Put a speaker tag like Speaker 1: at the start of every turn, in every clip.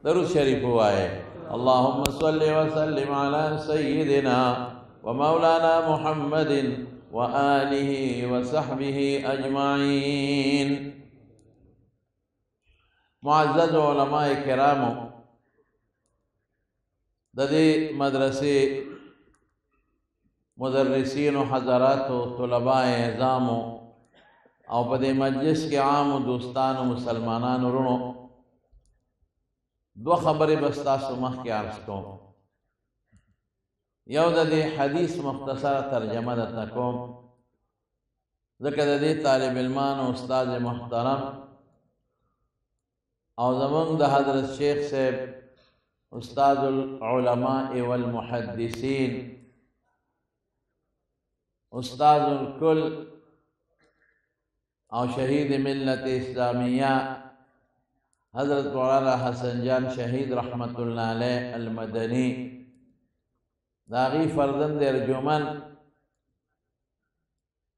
Speaker 1: درود شریف وایه اللهم صل وسلم على سيدنا ومولانا محمد وآله وصحبه أجمعين. معزز علماء کرامو، د دې مدرسې مدرسین و حضرات و طلباء اعزامو او په دې مجلس کې عام دوستانو مسلمانانو ورونو، دو خبرې بس تاسو مخکې عرض کوم. یو د دې حدیث مختصره ترجمه درته کوم، ځکه د دې طالب علمان او استاد محترم او زمونږ د حضرت شیخ صاحب استاد العلماء والمحدثین، استاد الکل او شہید ملت اسلامیہ حضرت مولانا حسن جان شہید رحمت اللہ علیہ المدنی داغی فرزند ارجمن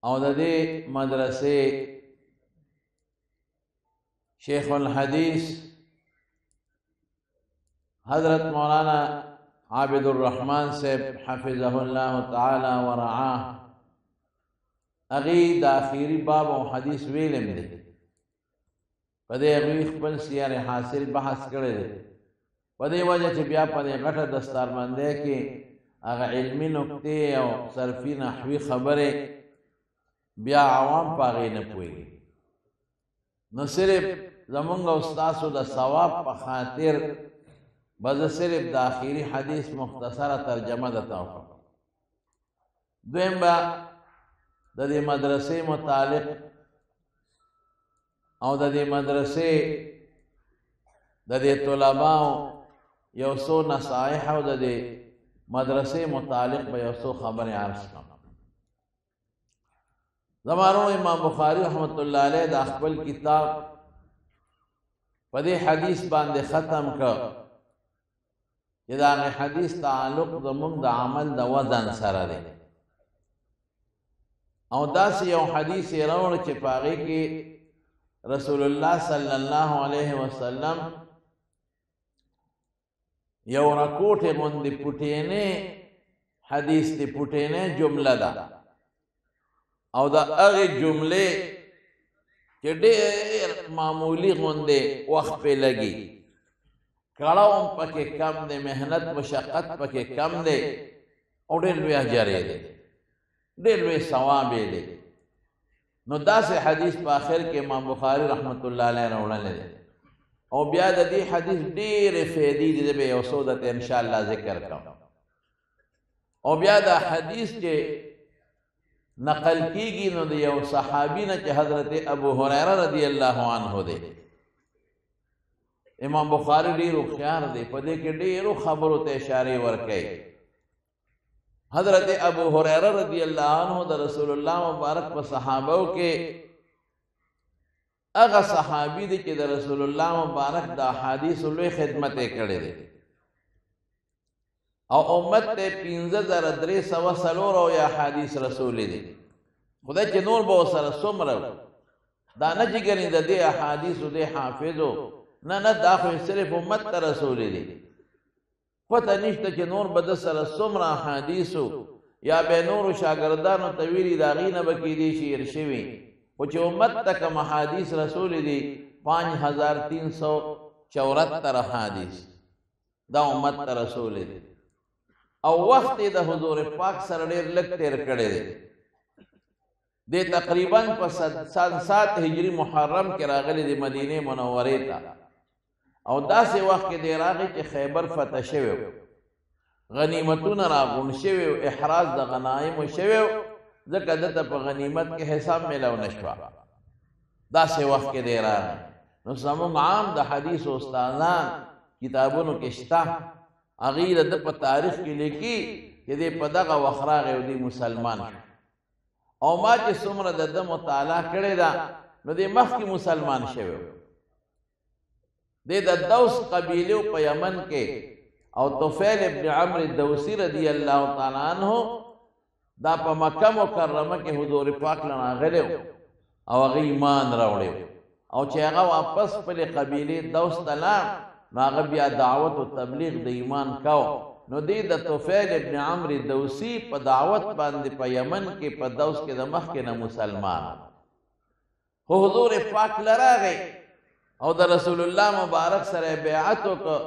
Speaker 1: او د دې مدرسې شیخ الحدیث حضرت مولانا عابد الرحمن صاحب حفظه اللہ تعالی ورعاه، اغی دا آخری باب و حدیث ویلم دے پدے اغوی خپل سیار حاصل بحث کرے دے پدے وجہ چھ بیا پدے غٹا دستار مندے کی اغا علمی نکتے او صرفی نحوی خبرے بیا عوام پاگئی نپوئی گی. نو صرف زمونگا استاسو دا ثواب پا خاطر بز صرف دا آخری حدیث مختصر ترجمہ دتا ہو. دویم با د دې مدرسې متعلق او د دې مدرسې د دې طلباو یو څو نصائح او د دې مدرسې متعلق به یو څو خبرې عرض کړم. زمانو امام بخاری رحمت الله علیه د خپل کتاب په دې حدیث باندې ختم کړ چې دا حدیث تعلق زموږ د عمل د وزن سره دی، او داس یو حدیث راوړ چې پاغه کې رسول الله صلی الله علیه وسلم یو رکوټه باندې پټینه حدیث دی پټینه جمله ده، او دا هغه جمله چې ډېر معمولی غوندې وخت په لګي، کړهوم پکې کم دی، مهنت مشقت پکې کم دی، او ډېر لوی اجر دی، ډېر لوی ثواب دی. نو داسې حدیث په آخر کې امام بخاری رحمت الله علیه راوړلی دی، او بیا د دې حدیث ډېرې فایدې دي، به یو څو درته انشاءالله ذکر کوم. او بیا دا حدیث چې نقل کیږي نو د یو صحابي نه چې حضرت ابو هریره رضی الله عنه دی. امام بخاری ډېر هوښیار دی، په دې کې ډېرو خبرو ته اشارې ورکوي. حضرت ابو ہریرہ رضی اللہ عنہ دا رسول اللہ مبارک و صحابوں کے اغا صحابی دی کہ دا رسول اللہ مبارک دا حدیث لوی خدمت کردے دے، او امت تے 15,300 یا حدیث رسول دے. خدا چے نور با سر سمرو دا نجی گرین دا دے حدیث دے حافظو نا داخل صرف امت تا رسول دے. پتہ نشته چې نور به د سره څومره احادیثو یا به نورو شاګردانو ته ویلي د هغې نه به کیدی شي هېر شوي، خو چې امت ته کوم احادیث رسول دي 5374 احادیث دا امت ته رسول دي، او وخت یې د حضور پاک سره ډېر لږ تېر کړی دی. دی تقریبا په 7 هجري محرم کې راغلی دی مدینې منورې ته، او داسې وخت کې دی راغی چې خیبر فتح شوی، غنیمتونه راغونډ شوي، احراز د غنایمو شوی، ځکه دته په غنیمت کې حساب میلاو نه شوه. داسې وخت کې دی راغی. نو زموږ عام د حدیث استادان کتابونو کې شته، هغې د ده په تاریخ کې لیکي چې دی په دغه وخت راغی او دی مسلمان شو. او ما چې څومره د ده مطالعه کړې ده نو دی مخکې مسلمان شوی. دی د دوس قبیلو په یمن کې، او طفیل ابن عمرو الدوسی رضی اللہ تعالی عنہ دا په مکه مکرمه کې حضور پاک راغلی او هغه ایمان راوړی، او چې هغه واپس خپلې قبیلې دوس ته لاړ نو هغه بیا دعوت او تبلیغ د ایمان کو نو دی د طفیل ابن عمرو دوسی په دعوت باندې په یمن کې په دوس کې د مخکې نه مسلمان خو حضور پاک لراغی او د رسول الله مبارک سره بیعت وکړه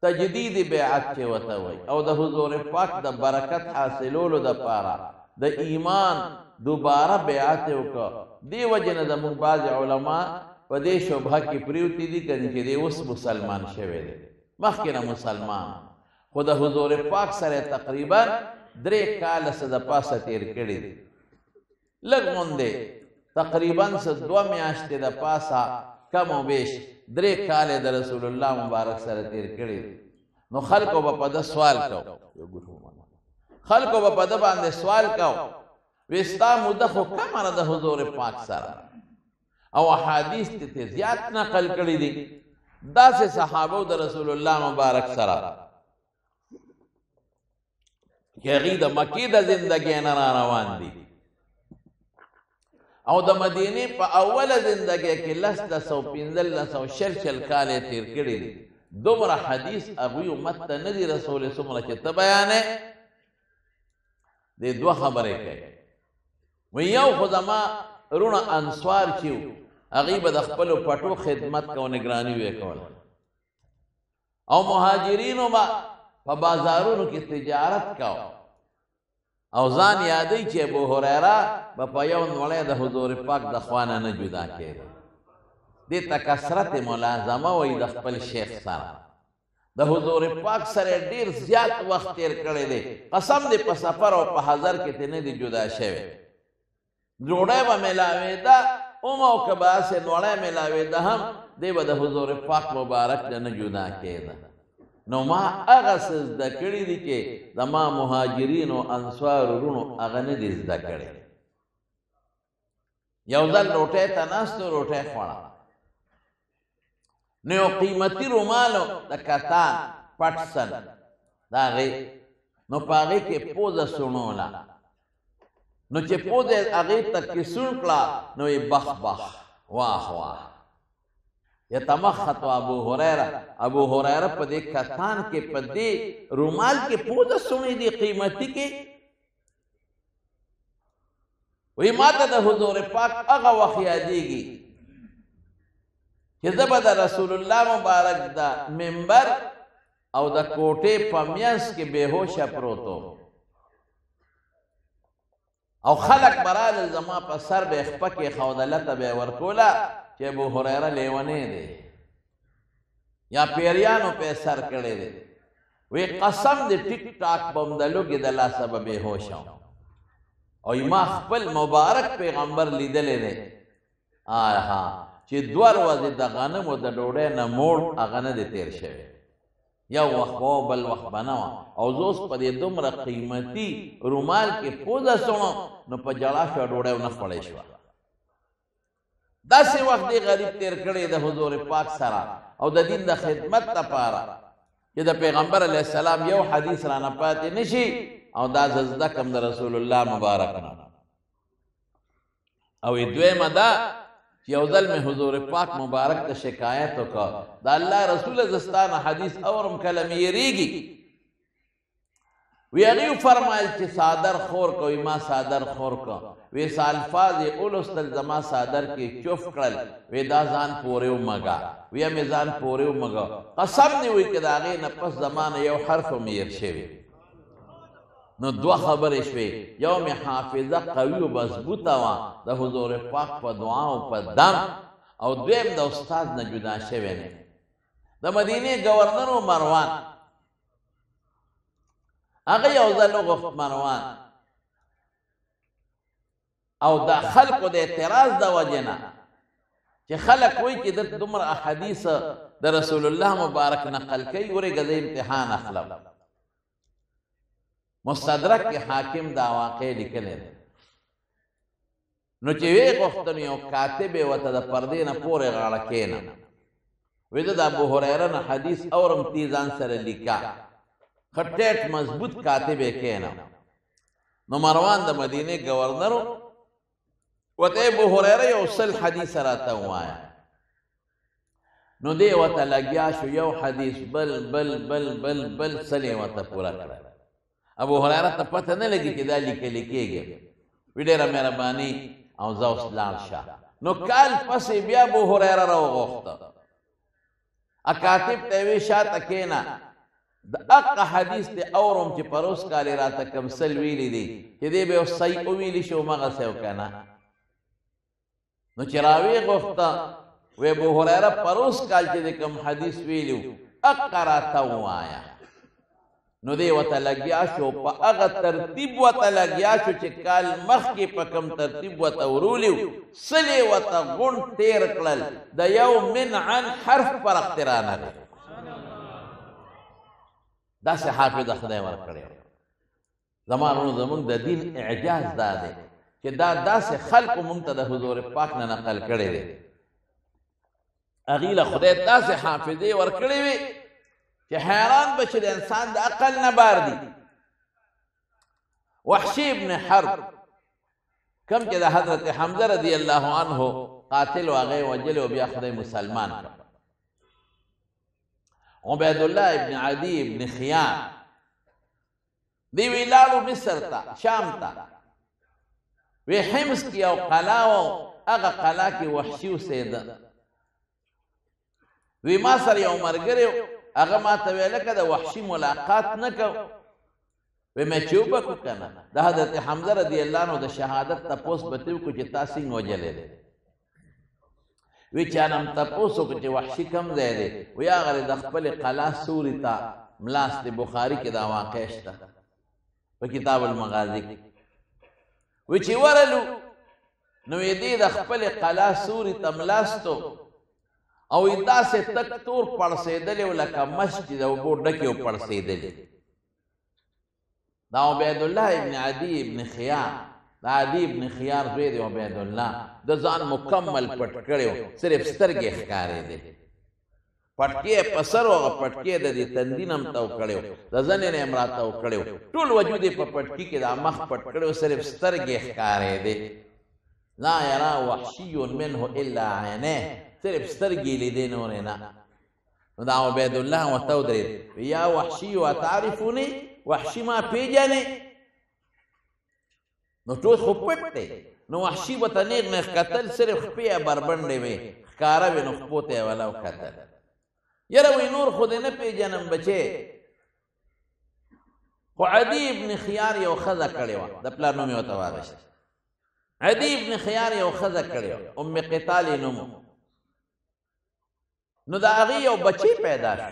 Speaker 1: تجدید بیعت چې وته وای او د حضور پاک د برکت حاصلولو د پاره د ایمان دوباره بیعت وکړه دی وجنه د موږ بعض علما په دې شوبه کې پریوتی دي کړي چې دی اوس مسلمان شوی دی مخکې نه مسلمان خو د حضور پاک سره تقریبا 3 کال د پاسه تیر کړي لږ مونږ تقریبا 2 میاشتې د پاسه کم او بیش 3 کال د رسول الله مبارک سره تیر کړي نو خلکو په د سوال کو خلکو په د باندې سوال کو وستا مده خو کمره د حضور پاک سره او احادیث ته زیات نقل کړي دي داسې صحابه د رسول الله مبارک سره چې هغه د مکی د زندګۍ نه روان دي او د مدینه په اوله زندګۍ کې 115 شل کال تیر کړي دي دومره حدیث هغه امت ته نه دي رسول سمره چې ته بیانې د دوه خبرې کوي و یو خدما رونه انصار چیو هغه به د خپل پټو خدمت کو نگرانی وکول او مهاجرینو با په بازارونو کې تجارت کاو او ځان یادې چې ابو هريره په یو نوړې د حضور پاک د خوانه نه جدا کړي د تکثرت ملازمه وې د خپل شیخ سره د حضور پاک سره ډیر زیات وخت تیر کړی دی قسم دې په سفر او په حضر کې ته نه دی جدا شوی جوړه به ملاوي دا او موکبه سه نوړې ملاوي ده هم دی به د حضور پاک مبارک نه جدا کړي نو ما هغه زده کړي دي چې د ما مهاجرین او انصار ورونو هغه نه دي زده کړي یو ځل روټه ته ناستو روټه خوړه نو قیمتي رومالو د کتان پټسن دا غي نو پاغه کې پوزه سونولا نو چې پوزه هغه تک سون کړه نو یې بخ بخ واه واه یتمخط ابو هريره په دې کتان کې په دې رومال کې پوزه سونی دي قیمتي کې وی ماته د حضور پاک هغه وخت یادېږي چې زبد رسول الله مبارک دا منبر او د کوټې په میاس کې بهوش پروتو او خلق برال زما په سر به خپکه خودلته به ورکولا چې ابو هريره لیونه دی یا پیریانو په سر کړي دی وی قسم دې ټیک ټاک بمدلو کې د الله سبب بهوش او ما خپل مبارک پیغمبر لیدلې دی آها چې دوار وځي د غنم او د ډوډۍ نه موړ هغه نه دی تیر شوی یو وخت بل وخت بنو او زوس په دې دومره قیمتي رومال کې پوزه سونو نو په جړا شو ډوډۍ نه خړې شو داسې وخت دی غریب تیر کړي د حضور پاک سره او د دین د خدمت لپاره چې د پیغمبر علی السلام یو حدیث را نه پاتې نشي او دا زده کم د رسول الله مبارک نه او دویمه دا یو ځل میں حضور پاک مبارک ته شکایت وکړه دا الله رسول زستان حدیث اورم کلمې یریږي وی هغه فرمایل چې صادر خور کوي ما صادر خور کو وی الفاظ اولستل زما صادر کې چوف کړل وی دا ځان پورې ومګا وی میزان پورې ومګا قسم دی وی چې دا غي نه پس زمانه یو حرف میر شوی نو دوه خبرې شوې یو می حافظه قوي او مضبوطه وا د حضور پاک په دعا او په دم او دویم د استاد نه جدا شوی نه د مدینه گورنر مروان هغه یو ځل غوښت مروان او د خلکو د اعتراض د وجنه چې خلک وایي چې د دومره احادیث د رسول الله مبارک نقل کوي ورګه د امتحان اخلم مستدرک کې حاکم دا واقع لیکل نو چې وی غوښتنه یو کاتب وته د پردې نه پورې غاړه کېنه وې د ابو هريره نه حدیث اورم تیزان سره لیکا خټټ مضبوط کاتب کېنه نو مروان د مدینه گورنر وته ابو هريره یو سل حدیث راته وایا نو دی ورته لګیا شو یو حدیث بل بل بل بل بل سلې ورته پوره کړه ابو هريره ته پته نه لګي چې دا لیکل کېږي وی ډېره مهرباني او زه اوس لاړ شه نو کال پسې بیا ابو هريره راوغوښته کاتب ته وی شاته کېنه د اقا حدیث ته اورم چې پروس کالې راته کم سل ویلي دي چې دی به اوس صحیح وویلي شو مغسې وکنه نو چې راویغوښته وی ابو هريره پروس کال چې د کم حدیث ویلو اقا راته ووایه نو دی ورته لګیا شو په هغه ترتیب ورته لګیا شو چې کال مخکې په کوم ترتیب ورته ورولیو سلې ورته غونډ تېر کړل د یو من عن حرف فرق ترې رانغی داسې حافظه خدای ورکړی زما وروڼو زموږ د دین اعجاز دا دی چې دا داسې خلقو موږ ته د حضور پاک نه نقل کړی دی هغې له خدای داسې حافظې ورکړې وي چې حیران به چې د انسان د عقل نه بار دي وحشي ابن حرب کم چې د حضرت حمزه رضی الله عنه قاتل و هغه وجلی و بیا خدای مسلمان کړ عبید الله ابن عدی ابن خیار دی وی لاړو مصر ته شام ته وی حمص کې یو قلعه و هغه قلعه کې وحشي اوسېده وی ما سره یو ملګری هغه ما ته ویل که د وحشي ملاقات نه کو وی مې چې وبکو که نه د حضرت حمزه رضی الله عنه د شهادت تپوس به تې وکړو چې تا څنګه وجلی دی وی چا نه م تپوس وکړو چې وحشي کوم ځای دی وی هغه د خپلې قلا سوري ته ملاست بخاري کې دا واقع شته په کتاب المغازي کې وی چې ورلو نو یې دې د خپلې قلا سوري ته ملاستو او داسې تک تور پړسېدلی و لکه مسجد او اوبو ډکې و پړسېدلی دا عبید الله ابن عدی ابن خیار دا عدی ابن خیار زوی دی عبید الله د ځان مکمل پټ کړی و صرف سترګې ښکارېدې پټکې په سر و هغه پټکې د دې تندي نه م تاو کړی و د زنې نه یې م راتاو کړی و ټول وجود یې په پټکي کې دا مخ پټ کړی و صرف سترګې ښکارېدې لا یرا وحشي منه الا عینه صرف سترګې لیدې نورې نه نو دا عبید الله ورته ودرېد یا وحشي اتعرفوني وحشي ما پیژنې نو ټول خو پټ دی نو وحشي ورته نیغ نیغ کتل صرف خپې یې بربنډې وې ښکاره وې نو خپو ته یې ولا وکتل یاره وی نور خو دې نه پیژنم بچې خو عدي ابن خیار یو ښځه کړې وه د پلار نوم یې ورته واغېست عدي ابن خیار یو ښځه کړې وه ام قتال یې نوم نو د هغې یو بچی پیدا شو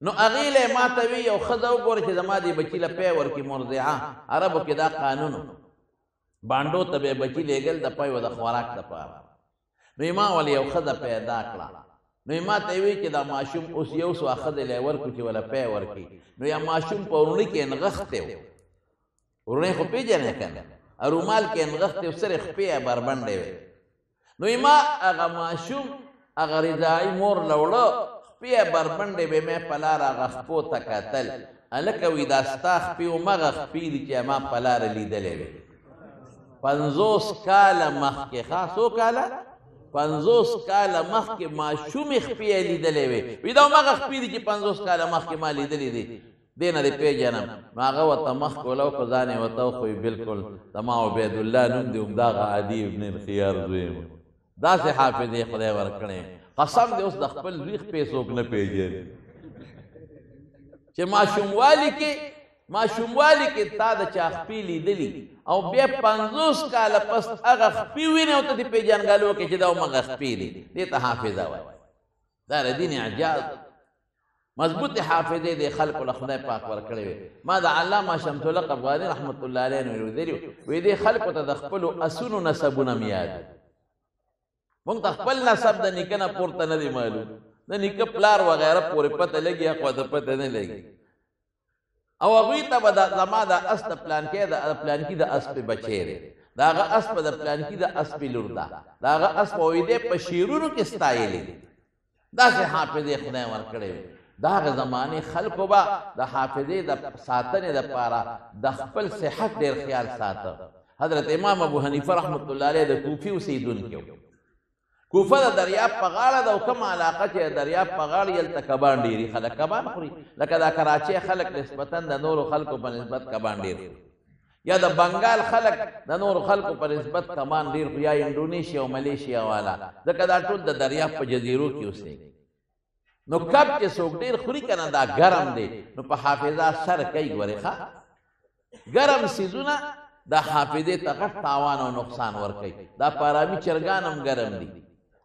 Speaker 1: نو هغې له ما ته وي یو ښځه وګوره چې زما دې بچي له پی ورکړي مرضعه عربو کې دا قانون بانډو ته به بچي لېږل د پی و د خوراک دپاره نو ما ولې یو ښځه پیدا کړه نو ما ته وی چې دا ماشوم اوس یو څو ښځې له ورکړو چې وله پی ورکړي نو یا ماشوم په وروڼي کې نغښتی و وروڼی خو پېژنې که نه رومال کې نغښتی و صرف خپې یې بربنډې وې نو ما هغه ماشوم هغه رضاعي مور له وړه خپې یې بربنډې وې مې په لاره هغه خپو ته کتل هلکه وي دا ستا خپې همغه خپې دي چې ما په لاره لیدلې وې 50 کاله مخکې ښه څو کاله 50 کاله مخکې ماشومې خپې یې لیدلې وې وي دا همغه خپې دي چې 50 کاله مخکې ما لیدلې دي دې نه دې پېژنم نو هغه ورته مخکې وله وکړو ځان یې ورته وښوي بلکل زما عبید الله نوم دی همدغه عدي ابن الخیار زوی یم داسې حافظې خدای ورکړی قسم دی اوس د خپل زوی خپې څوک نه پېژني چې ماشوموالي کې تا د چا خپې لیدلي او بیا 50 کاله پس هغه خپې وینې او ته دې پېژنګالو وکړې چې دا همغه خپې دي دې ته حافظه وایي دا د دین اعجاز مضبوط حافظې د خلقو له خدای پاک ورکړې وي ما د علامه شمس الحق افغاني رحمت الله علیه نه ویلي وی دې خلقو ته د خپلو اسونو نسبونه م یاد مونږ ته خپل نسب د نیکه نه پورته نه دی معلوم د نیکه پلار وغیره پورې پته لګي اخوا ته پته نه لګي او هغوی ته به زما د اس د پلانکۍ د پلانکي د اس پې بچی دی د هغه اس په د پلانکي د اس پې لور ده د هغه اس په ویدې په شعرونو کې ستایلې دي داسې حافظې خدای ورکړی وي د هغه زمانې خلکو به د حافظې د ساتنې دپاره د خپل صحت ډېر خیال ساته حضرت امام ابو حنیفه رحمت الله علیه د کوفي اوسېدونکی و کوفه د دریاب په غاړه ده او کومه علاقه چې د دریاب په غاړه هلته کبان ډېري خلک کبان خوري لکه دا کراچۍ خلک نسبتا د نورو خلکو په نسبت کبان ډېر خوري یا د بنګال خلک د نورو خلکو په نسبت کبان ډېر خوري یا انډونیشیا او ملیشیا والا ځکه دا ټول د دریاب په جزیرو کې اوسېږي نو کب چې څوک ډېر خوري که نه دا ګرم دی نو په حافظه اثر کوي ګورې ښه ګرم څیزونه د حافظې ته غټ تاوان او نقصان ورکوي دا پارامي چرګان هم ګرم دي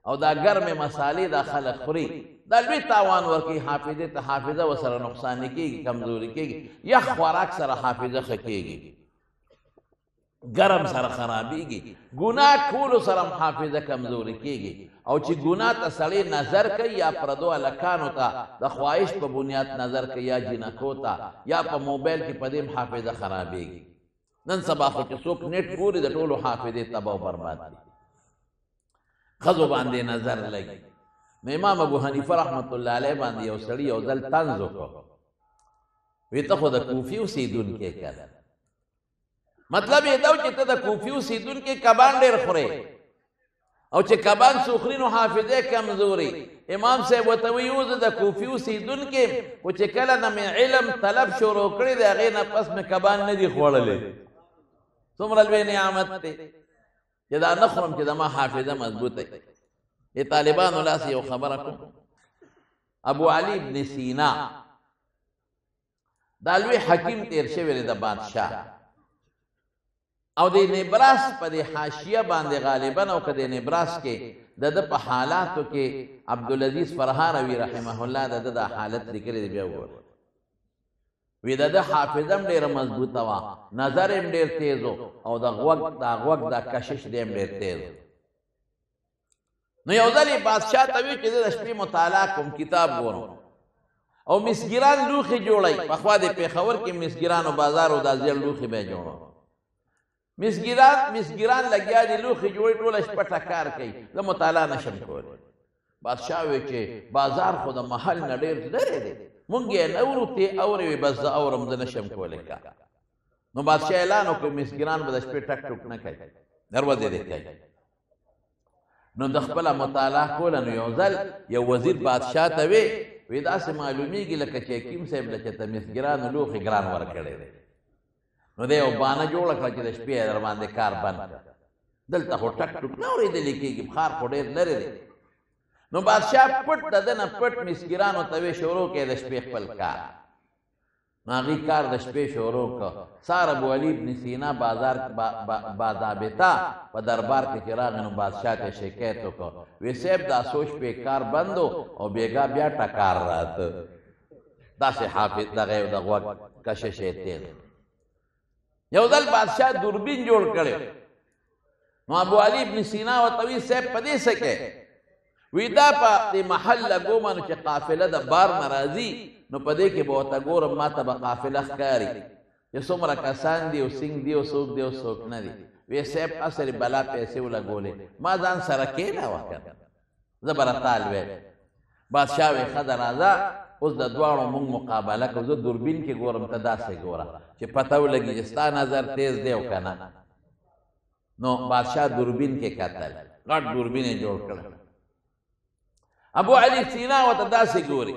Speaker 1: او دا ګرمې مسالې دا خلک خوري دا لوی تاوان ورکوي حافظې ته حافظه ورسره نقصان نه کېږي کمزوري کېږي یخ خوراک سره حافظه ښه کېږي ګرم سره خرابېږي ګناه کولو سره هم حافظه کمزوري کېږي او چې ګناه ته سړی نظر کوي یا پردو هلکانو ته د خواهش په بنیاد نظر کوي یا جنکو ته یا په موبایل کې په دې هم حافظه خرابېږي نن سبا خو چې څوک نیټ ګوري د ټولو حافظې تباه او برباد دي ښځو باندې نظر لګي نو امام ابو حنیفه رحمت الله علیه باندې یو سړي یو ځل طنز وکړ وی ته خو د کوفي اوسېدونکی که مطلب یې دا و چې ته د کوفي اوسېدونکی کبان ډېر خورې او چې کبان څو خوري نو حافظې کمزوري امام صاحب ورته وایي اوس د کوفي اوسېدونکی خو چې کله نه مې علم طلب شروع کړی د هغې نه پس مې کبان نه دي خوړلی څومره لوی نعمت دی چې دا نه خورم چې زما حافظه مضبوطه د طالبانو لاسې یو خبره کوم ابو علي ابن سینا دا لوی حکیم تیر شوی دی د بادشاه او د نبراس په د حاشیه باندې غالبا او که د نبراس کې د ده په حالاتو کې عبدالعزیز فرهاروي رحمه الله د ده دا حالت لیکلی دی بیا وګوره وی د ده حافظه هم ډېره مضبوطه وه نظر هم ډېر تیز و او د غوږ دا کشش دی هم ډېر تیز نو یو ځل یې بادشاه ته وی چې زه د شپې مطالعه کوم کتاب ګورم او مسګران لوښي جوړوي پخوا د پېښور کې مسګرانو بازار او دا زیړ لوښي به یې جوړو مسګران لګیا دي لوښي جوړوي ټوله شپه ټکار کوي زه مطالعه نشم کولی بادشاه وی چې بازار خو د محل نه ډېر لرې دی مونږ یې نه اورو ته اورې وي بس زه اورم زه نشم کولی کا نو بادشاه اعلان وکړ مسګران به د شپې ټک ټوک نه کوي دروازې دې کوي نو د خپله مطالعه کوله نو یو ځل یو وزیر بادشاه ته وی داسې معلومیږي لکه چې حکیم صاحب له چې ته مسګرانو لوښي ګران ورکړی دی نو دی یو بانه جوړه کړه چې د شپې یې در باندې کار بند کړه دلته خو ټک ټوک نه اورېدلی کېږي ښار خو ډېر لرې دی نو بادشاه پټ د ده نه پټ مسګرانو ته وی شروع کړې د شپې خپل کار نو هغې کار د شپې شروع کړه سار ابو علي ابن سینا بازار باضابطه په دربار کې چې راغی نو بادشاه ته شکایت وکړ وی صاحب دا څو شپې کار بند او بېګا بیا ټکار راته داسې حافظ دغه یو د غوږ کشش یې تیز یو ځل بادشاه دوربین جوړ کړی نو ابو علي ابن سینا ورته وی صاحب په دې څه کې وی دا په دې محل لګومه نو چې قافله د بار نه راځي نو په دې کې به ورته ګورم ما ته به قافله ښکاري چې څومره کسان دي او سنګ دي او څوک دي او څوک نه دي وی صاحب اصل بلا پیسې ولګولې ما ځان سره کېناوه که زه به راتال وی بادشاه وی ښه ده راځه اوس د دواړو مونږ مقابله کوو زه دوربین کې ګورم ته داسې ګوره چې پته ولګي چې ستا نظر تیز دی او که نه نو بادشاه دوربین کې کتل غټ دوربین یې جوړ کړه ابو علي سینا ورته داسې ګوري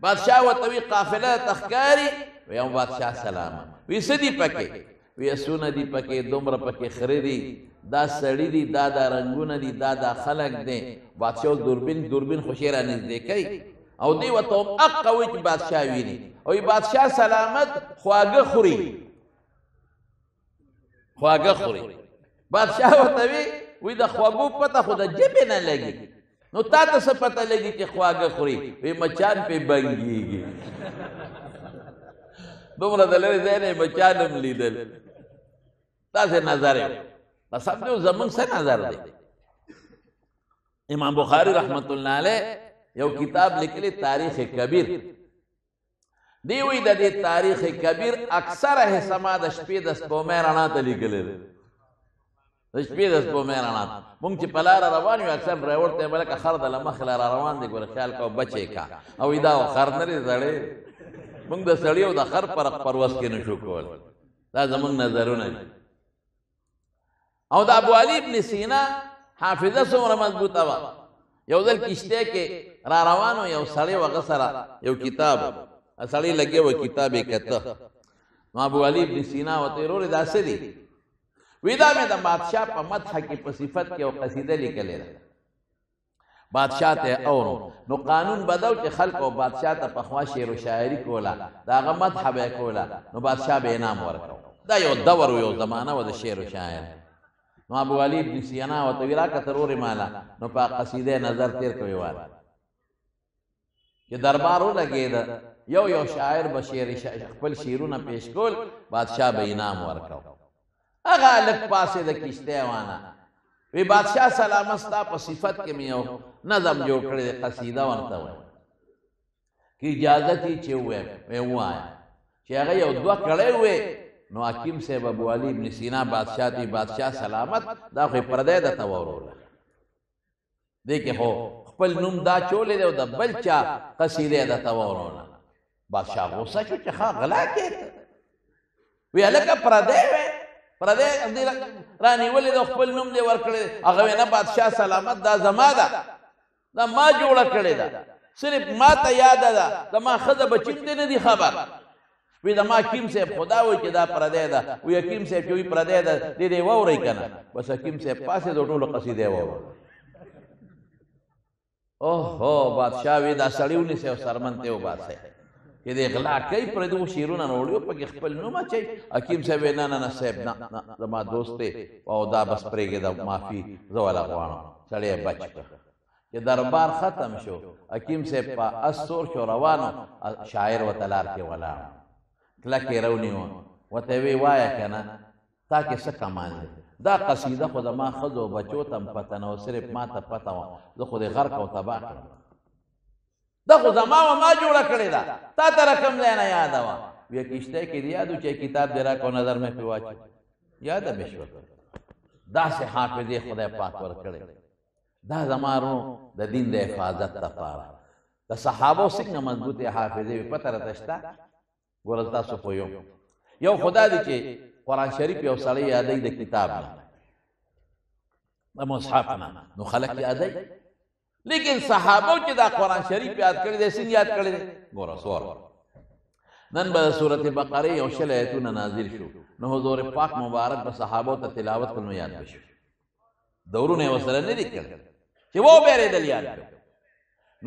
Speaker 1: بادشاه ورته وی قافله ته ښکاري وی هم بادشاه سلامه وی څه دي پکې وی اسونه دي پکې دومره پکې خره دي دا سړي دي دا رنګونه دي دا خلک دی بادشاه دوربین خوشې را نږدې کوي او دی ورته هم اقه وی چې بادشاه ویني او وی بادشاه سلامت خواږه خوري بادشاه ورته وی د خواږو پته خو د ژبې نه لګي نو تا ته څه پته لګي چې خواږه خوري وی مچان پې بنګېږي دومره د لرې ځای نه یې مچان هم لیدل داسې نظر یې بس همدې زمونږ څه نظر دی امام بخاري رحمت الله علیه یو کتاب لیکلی تاریخ کبیر دی وی د دې تاریخ کبیر اکثره حصه ما د شپې د سپومۍ رڼا ته لیکلی دی د شپې د سپومۍ رڼا ته مونږ چې په لاره روان یو اکثر ډرایور ته یې بلکه خر د له مخې را روان دی ګوره خیال کوه بچې کا او دا خر نه دی زړی مونږ د سړي او د خر فرق پروس کې نشو کول دا زمونږ نظرونه دي او د ابو علي ابن سینا حافظه څومره مضبوطه وه یو ځل کشتۍ کې را روان و یو سړی و هغه سره یو کتاب سړی لګیا و کتاب یې کته نو ابو علي ابن سینا ورته ویل ورورې دا څه دي وی دا مې د بادشاه په مدح کې په صفت کې یو قصیده لیکلې ده بادشاه ته اورو نو قانون بدل چې خلق او بادشاه ته پخوا شعر و شاعري کوله د هغه مدح به یې کوله نو بادشاه به انعام ورکړو دا یو دور و یو زمانه و د شعر و شاعر نو ابو علي ابن سینا ورته ویل راکړه ورورې ماله نو په قصیده نظر تیر کوي واله چې دربار ولګېده یو شاعر به خپل شعرونه پیش کول بادشاه به انعام ورکړو هغه لږ پاسې د کشتۍ وانه وی بادشاه سلامت ستا په صفت کې مې یو نظم جوړ کړی دی قصیده ورته وایي که اجازت یې چې ووایم وی ووایه چې هغه یو دوه کړی وې نو حکیم صاحب ابو علي ابن سینا بادشاه تی بادشاه سلامت دا خو یې پردی درته واوروله دې کې خو خپل نوم دا چولی دی او د بل چا قصیده درته واوروله بادشاه غوسه شو چې ښه غلا کې وی هلکه پردی وی پردی رانیولې د خپل نوم دی ورکړی هغه وی نه بادشاه سلامت دا زما ده دا ما جوړه کړې ده صرف ما ته یاده ده د ما ښځه بچیم دی نه دي خبر وی د ما حکیم صاحب خدا وایي چې دا پردی ده وی حکیم صاحب چې وی پردی ده دې دې واورئ که نه بس حکیم صاحب پاسې د ټولو قصیدې واوره اوهو بادشاه وی دا سړي ونیسئ او سرمن ته وباسئ چې د غلا کوي پردو شعرونه راوړي پکې خپل نوم اچوي حکیم صاحب نه نه نه صاحب نه زما دوست دی او دا بس پرېږدې دا معافي زه والا غواړم سړی بچ کړ چې دربار ختم شو حکیم صاحب په اس سور شو روانو شاعر ورته لار کې ولاړ کلک یې راونیو ورته وی وایه که نه تا کې څه کمان دی دا قصیده خو زما ښځو بچو ته هم پته نه و صرف ما ته پته وه زه خو دې غرق او تباه کړم دا خو زما و ما جوړه کړې ده تا ته رقم دی نه یاده وه ویه کشتۍ کې دې یاد و چې کتاب دې راکړو نظر مې پرې واچو یاده مې شوه داسې حافظې خدای پاک ورکړې دا زما رونو د دین د حفاظت لپاره د صحابو څنګه مضبوطې حافظې وي پته راته شته ګوره تاسو پوهیږم یو خدا دی چې قرآن شریف یو سړی یادوي د کتاب نه د مصحف نه نو خلک یادوي لیکن صحابو چې دا قرآن شریف یاد کړی دی څنګه یاد کړی دی ګوره سوال نن به د سورت بقرې یو شل ایتونه نازل شو نو حضور پاک مبارک به صحابو ته تلاوت کړو نو یاد به شو دورونه یې ورسره نه دي کړي چې وبېرېدل یاد کړو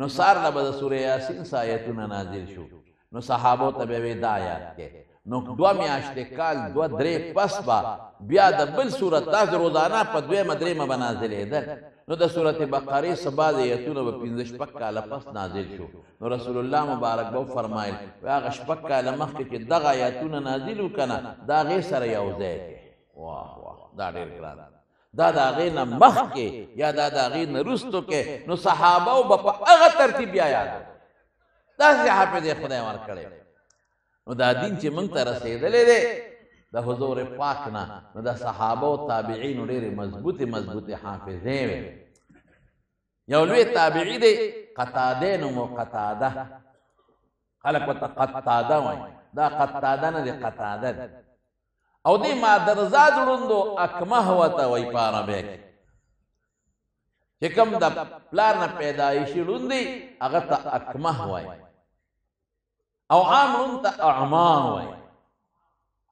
Speaker 1: نو سار نه به د سورې یاسین څه ایتونه نازل شو نو صحابو ته به وی دا یاد کې نو 2 میاشتې کال 2-3 پس به بیا د بل صورت داسې روزانه په 2-3 به نازلېدل نو د سورت بقرې څه بعض ایتونه به 15 کاله پس نازل شو نو رسول الله مبارک به وفرمایل هغه 6 کاله مخکې چې دغه ایتونه نازل وو که نه د هغې سره یو ځای کې واه واه دا ډېر ګران دا د هغې نه مخکې یا دا د هغې نه وروستو کې نو صحابو به په هغه ترتیب بیا یاد داسې حافظې خدای ورکړی نو دا دین چې موږ ته رسېدلی دی د حضور پاک نه نو د صحابه او تابعینو ډېرې مضبوطې حافظې وې یو لوی تابعي دی قتاده نومو قتاده خلک ورته قتاده وایي دا قتاده نه دی قتاده دی او دی مادرزاد ړوندو اکمه ورته وایي په عربۍ کې چې کوم د پلار نه پیدایشي ړوند دی هغه ته اکمه وایي او عام ړوند ته اعما وایي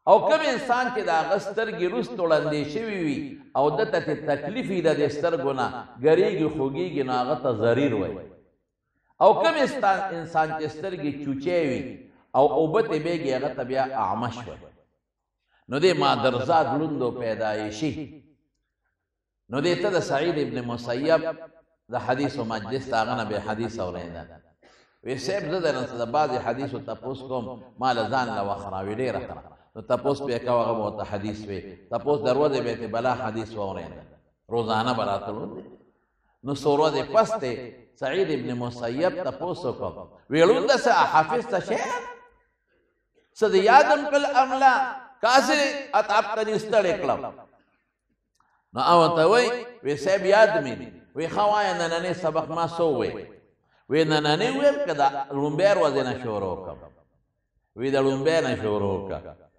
Speaker 1: او کوم انسان چې د هغه سترګې وروسته ړندې شوي وي او دته چې تکلیف وي د دې سترګو نه ګریږي خوږېږي نو هغه ته ضریر وایي او کوم انسان چې سترګې چوچې وي او اوبه ترې بېږي هغه ته بیا اعمش وایي نو دې مادرزاد ړوندو پیدایشي نو دې ته د سعید ابن مسیب د حدیثو مجلس د هغه نه به حدیث اورېده وی صاحب زه درنه د بعضې حدیثو تپوس کوم ما له ځان له وخت راوي ډېره ښه نو تپوس پې کوه هغه به ورته حدیث وی تپوس د ورځې به یې بلا حدیث واورېده روزانه به راته ړوند نو څو ورځې پس دی سعید ابن مسیب تپوس وکړ وی ړونده څه حافظ ته شی څه د یادم کړل املا کاسې اتعبتني ستړی کړم نو ورته وی صاحب یاد مې دی وی ښه وایه نننی سبق ما څه ووی وی نننی ویل که د لومبۍ ورځې نه شروع کړم وی د لومبۍ نه شروع کړه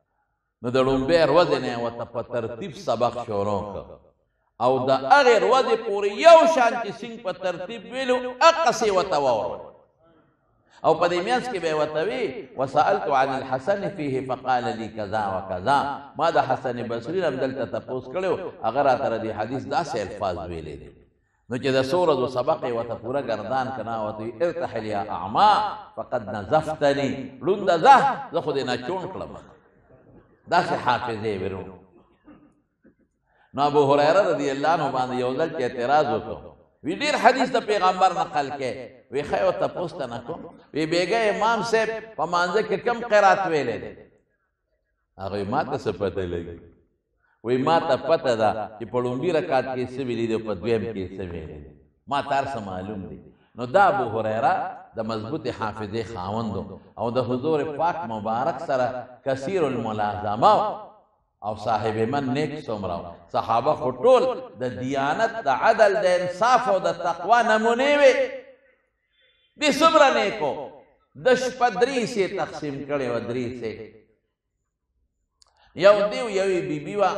Speaker 1: نو د لومبۍ ورځې نه یې ورته په ترتیب سبق شروع کړ او د هغې ورځې پورې یو شان چې سینګ په ترتیب ویلو هغسې ورته واورول او په دې میانځ کې به یې ورته وي وسألت عن الحسن فيه فقال لي کذا وکذا ما د حسن بصري نه دلته تپوس کړی هغه راته د دې حدیث داسې الفاظ ویلي دي نو چې د څو ورځو سبق یې ورته پوره ګردان کړه ورته وي ارتحل یا اعما فقد نزفتني ړونده ځه زه خو دې ناچون کړم داسې حافظې ورو نو ابو هريره رضی الله عنه باندې یو ځل چې اعتراض وکړ وی ډېر حدیث د پیغمبر نقل کې وی ښه ورته پوښتنه کوم وی بیګا امام صاحب په مانځه کې کم قرات ویلې دی هغه ما ته څه پته لګي وی ما ته پته ده چې په لومړي رکعت کې څه ویلي دی په دویم کې څه ویلي دی ما ته هر څه معلوم دی نو دا ابو هريره د مضبوطې حافظې خاوند او د حضور پاک مبارک سره کثیر الملازمه او صاحب من نیک څومره صحابه خو ټول د دیانت د عدل د انصاف او د تقوا نمونې وې دې څومره نیکو د شپه درې حصې تقسیم کړې وه درې حصې یو دیو یوې بیبي وه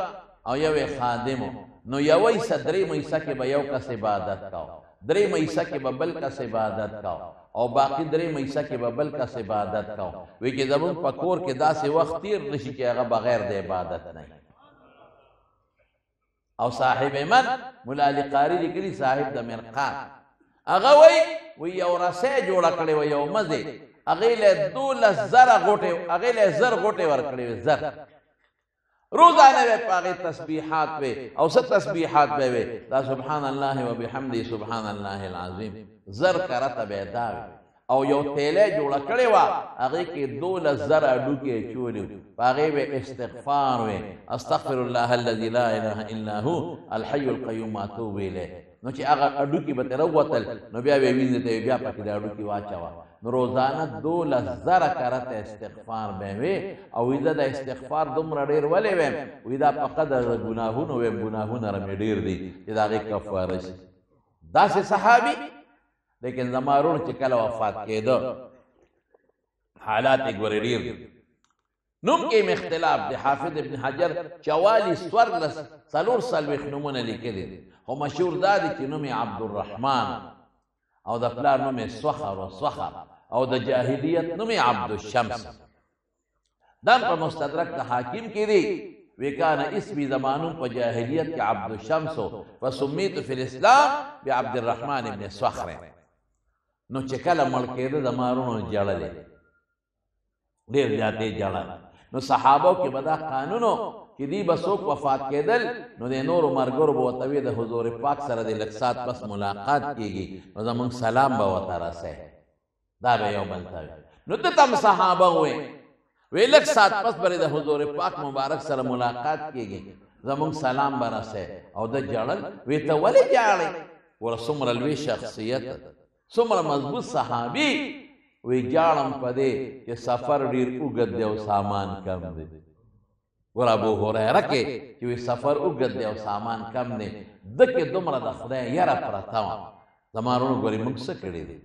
Speaker 1: او یوې خادم نو یوه حصه درېیمه حصه کې به یو کس عبادت کو درېیمه حصه کې به بل کس عبادت کو او باقی درېیمه حصه کې به بل کس عبادت کو وی چې زمونږ په کور کې داسې وخت تیر نشي چې هغه بغیر د عبادت نه او صاحب من ملا علي قاري لیکلي صاحب د مرقات هغه وی یو رسۍ جوړه کړې وه یو مزې هغې له 12,000 غوټې هغې له 1000 غوټې ورکړې وې 1000 روزانه به پاغه تسبیحات به او ست تسبیحات به دا سبحان الله وبحمده سبحان الله العظیم زر کرته به دا او یو تیله جوړه کړې وا هغه کې 12,000 اډوکې چولې پاغه به استغفار و استغفر الله الذي لا اله الا هو الحي القيوم اتوب الیه نو چې هغه اډوکې به تروتل نو بیا به وینځ ته بیا پکې دا اډوکې واچوا نو روزانه 12,000 کرته استغفار به وي او دا د استغفار دومره ډیر ولې ویم وې دا په قدر ګناهونو ویم ګناهونه رمې ډیر دي چې دا غي کفاره شي داسې صحابي لیکن زمارون چې کله وفات کېده حالات یې ګورې ډیر نوم کې اختلاف دی حافظ ابن حجر 44 څلور څلوېښت نومونه لیکلي دي خو مشهور دا دی چې نوم یې عبدالرحمن او د پلار نوم یې سخر و سخر او د جاهلیت نوم یې عبدالشمس دا په مستدرک د حاکم کې دی وکان اسمی زمانون په جاهلیت کې عبدالشمس فسمیت فی الاسلام بعبد الرحمن ابن سخر نو چې کله مړ کېده زمارونو جړلې ډېر زیاتې جړل نو صحابو کې به دا قانونو چې دی به څوک وفات کېدل نو د نورو ملګرو به ورته وي د حضور پاک سره د لږ ساعت پس ملاقات کېږي نو زمونږ سلام به ورته رسئ دا به یو بل ته نو ده ته هم صحابه ووایي وی لږ ساعت پس به د حضور پاک مبارک سره ملاقات کېږي زمونږ سلام به رسئ او ده جړل وی ته ولې جاړئ وره څومره لوی شخصیت څومره مضبوط صحابي وی جاړم په دې چې سفر ډېر اوږد دی او سامان کم دی ور ابو هريره کې چې وی سفر اوږد دی او سامان کم دی ده کې دومره د خدای یره پرته وه زمارونو ګورې موږ څه کړي دي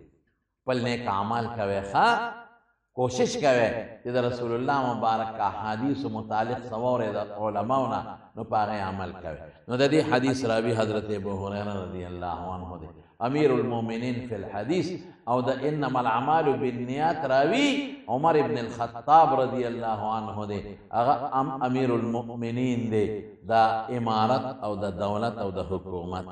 Speaker 1: خپل نیک اعمال کوئ ښه کوشش کوئ چې د رسول الله مبارک احادیثو متعلق څه واورئ د علماو نه نو په هغې عمل کوئ نو د دې حدیث راوي حضرت ابو هريره رضی الله عنه دی امیر المؤمنین فی الحدیث او د انما الاعمال بالنیات راوی عمر ابن الخطاب رضی الله عنه دی هغه امیر المؤمنین دی د امارت او د دولت او د حکومت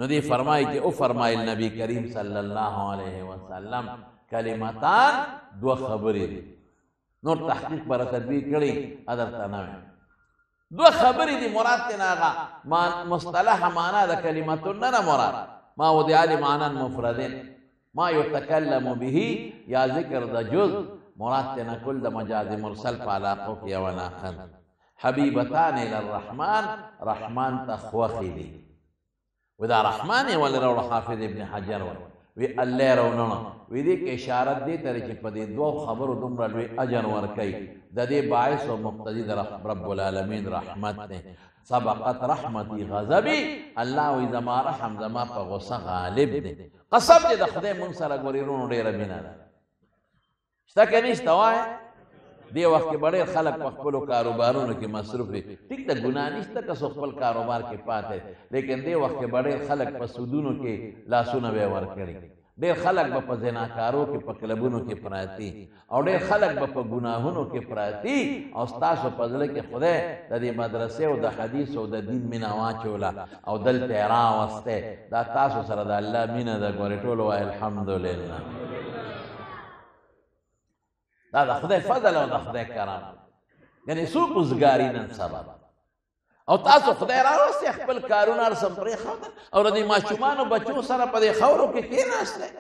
Speaker 1: نو دی فرمایي چې او فرمایل نبی کریم صلی الله علیه وسلم کلمتان دو خبرې دي نور تحقیق بر تدبیر کړي ادرته نه دو خبرې دي مراد تینا هغه مصطلح معنا د کلمتون نه مراد ما وضع لمعنى مفردين ما يتكلم به یا ذکر د جز مراد تینا کل د مجاز مرسل په علاقو کې یو ناخن حبیبتان الى الرحمن رحمان تخوخی دی ودا رحمان ولا رو حافظ ابن حجر وی الله رونو وی دې کې اشاره دې تر چې په دې دوه خبرو دومره لوی اجر ورکړي د دې باعث او مقتضی د رب العالمین رحمت نه سبقت رحمتي غضبي الله وی زما رحم زما په غصه غالب دی قسم دې د خدای مون سره ګوري رونو ډېره مینا ده شته کې نشته وای دې وخت کې ډېر خلک په خپلو کاروبارونو کې مصروف دي. ټیک ده ګناه نشته که څوک خپل کاروبار کې پاتې، لیکن دې وخت کې ډېر خلک په سودونو کې لاسونه به ورکړي، ډېر خلک به په زناکارو کې په کلبونو کې پراتی، او ډېر خلک به په ګناهونو کې پراتی. او ستاسو په زړه کې خدای د دې مدرسې او د حدیث او د دین مینه واچوله او دلته یې راوستی. دا تاسو سره د الله مینه ده. ګورې ټول وایي الحمدلله. دا د خدای فضل او د خدای کرم. یعنې څوک اوزګاري نن سبا او تاسو خدای راوستی خپل کارونه هر څه پرېښودل او د دې ماشومانو بچو سره په دې خاورو کې کېناستی.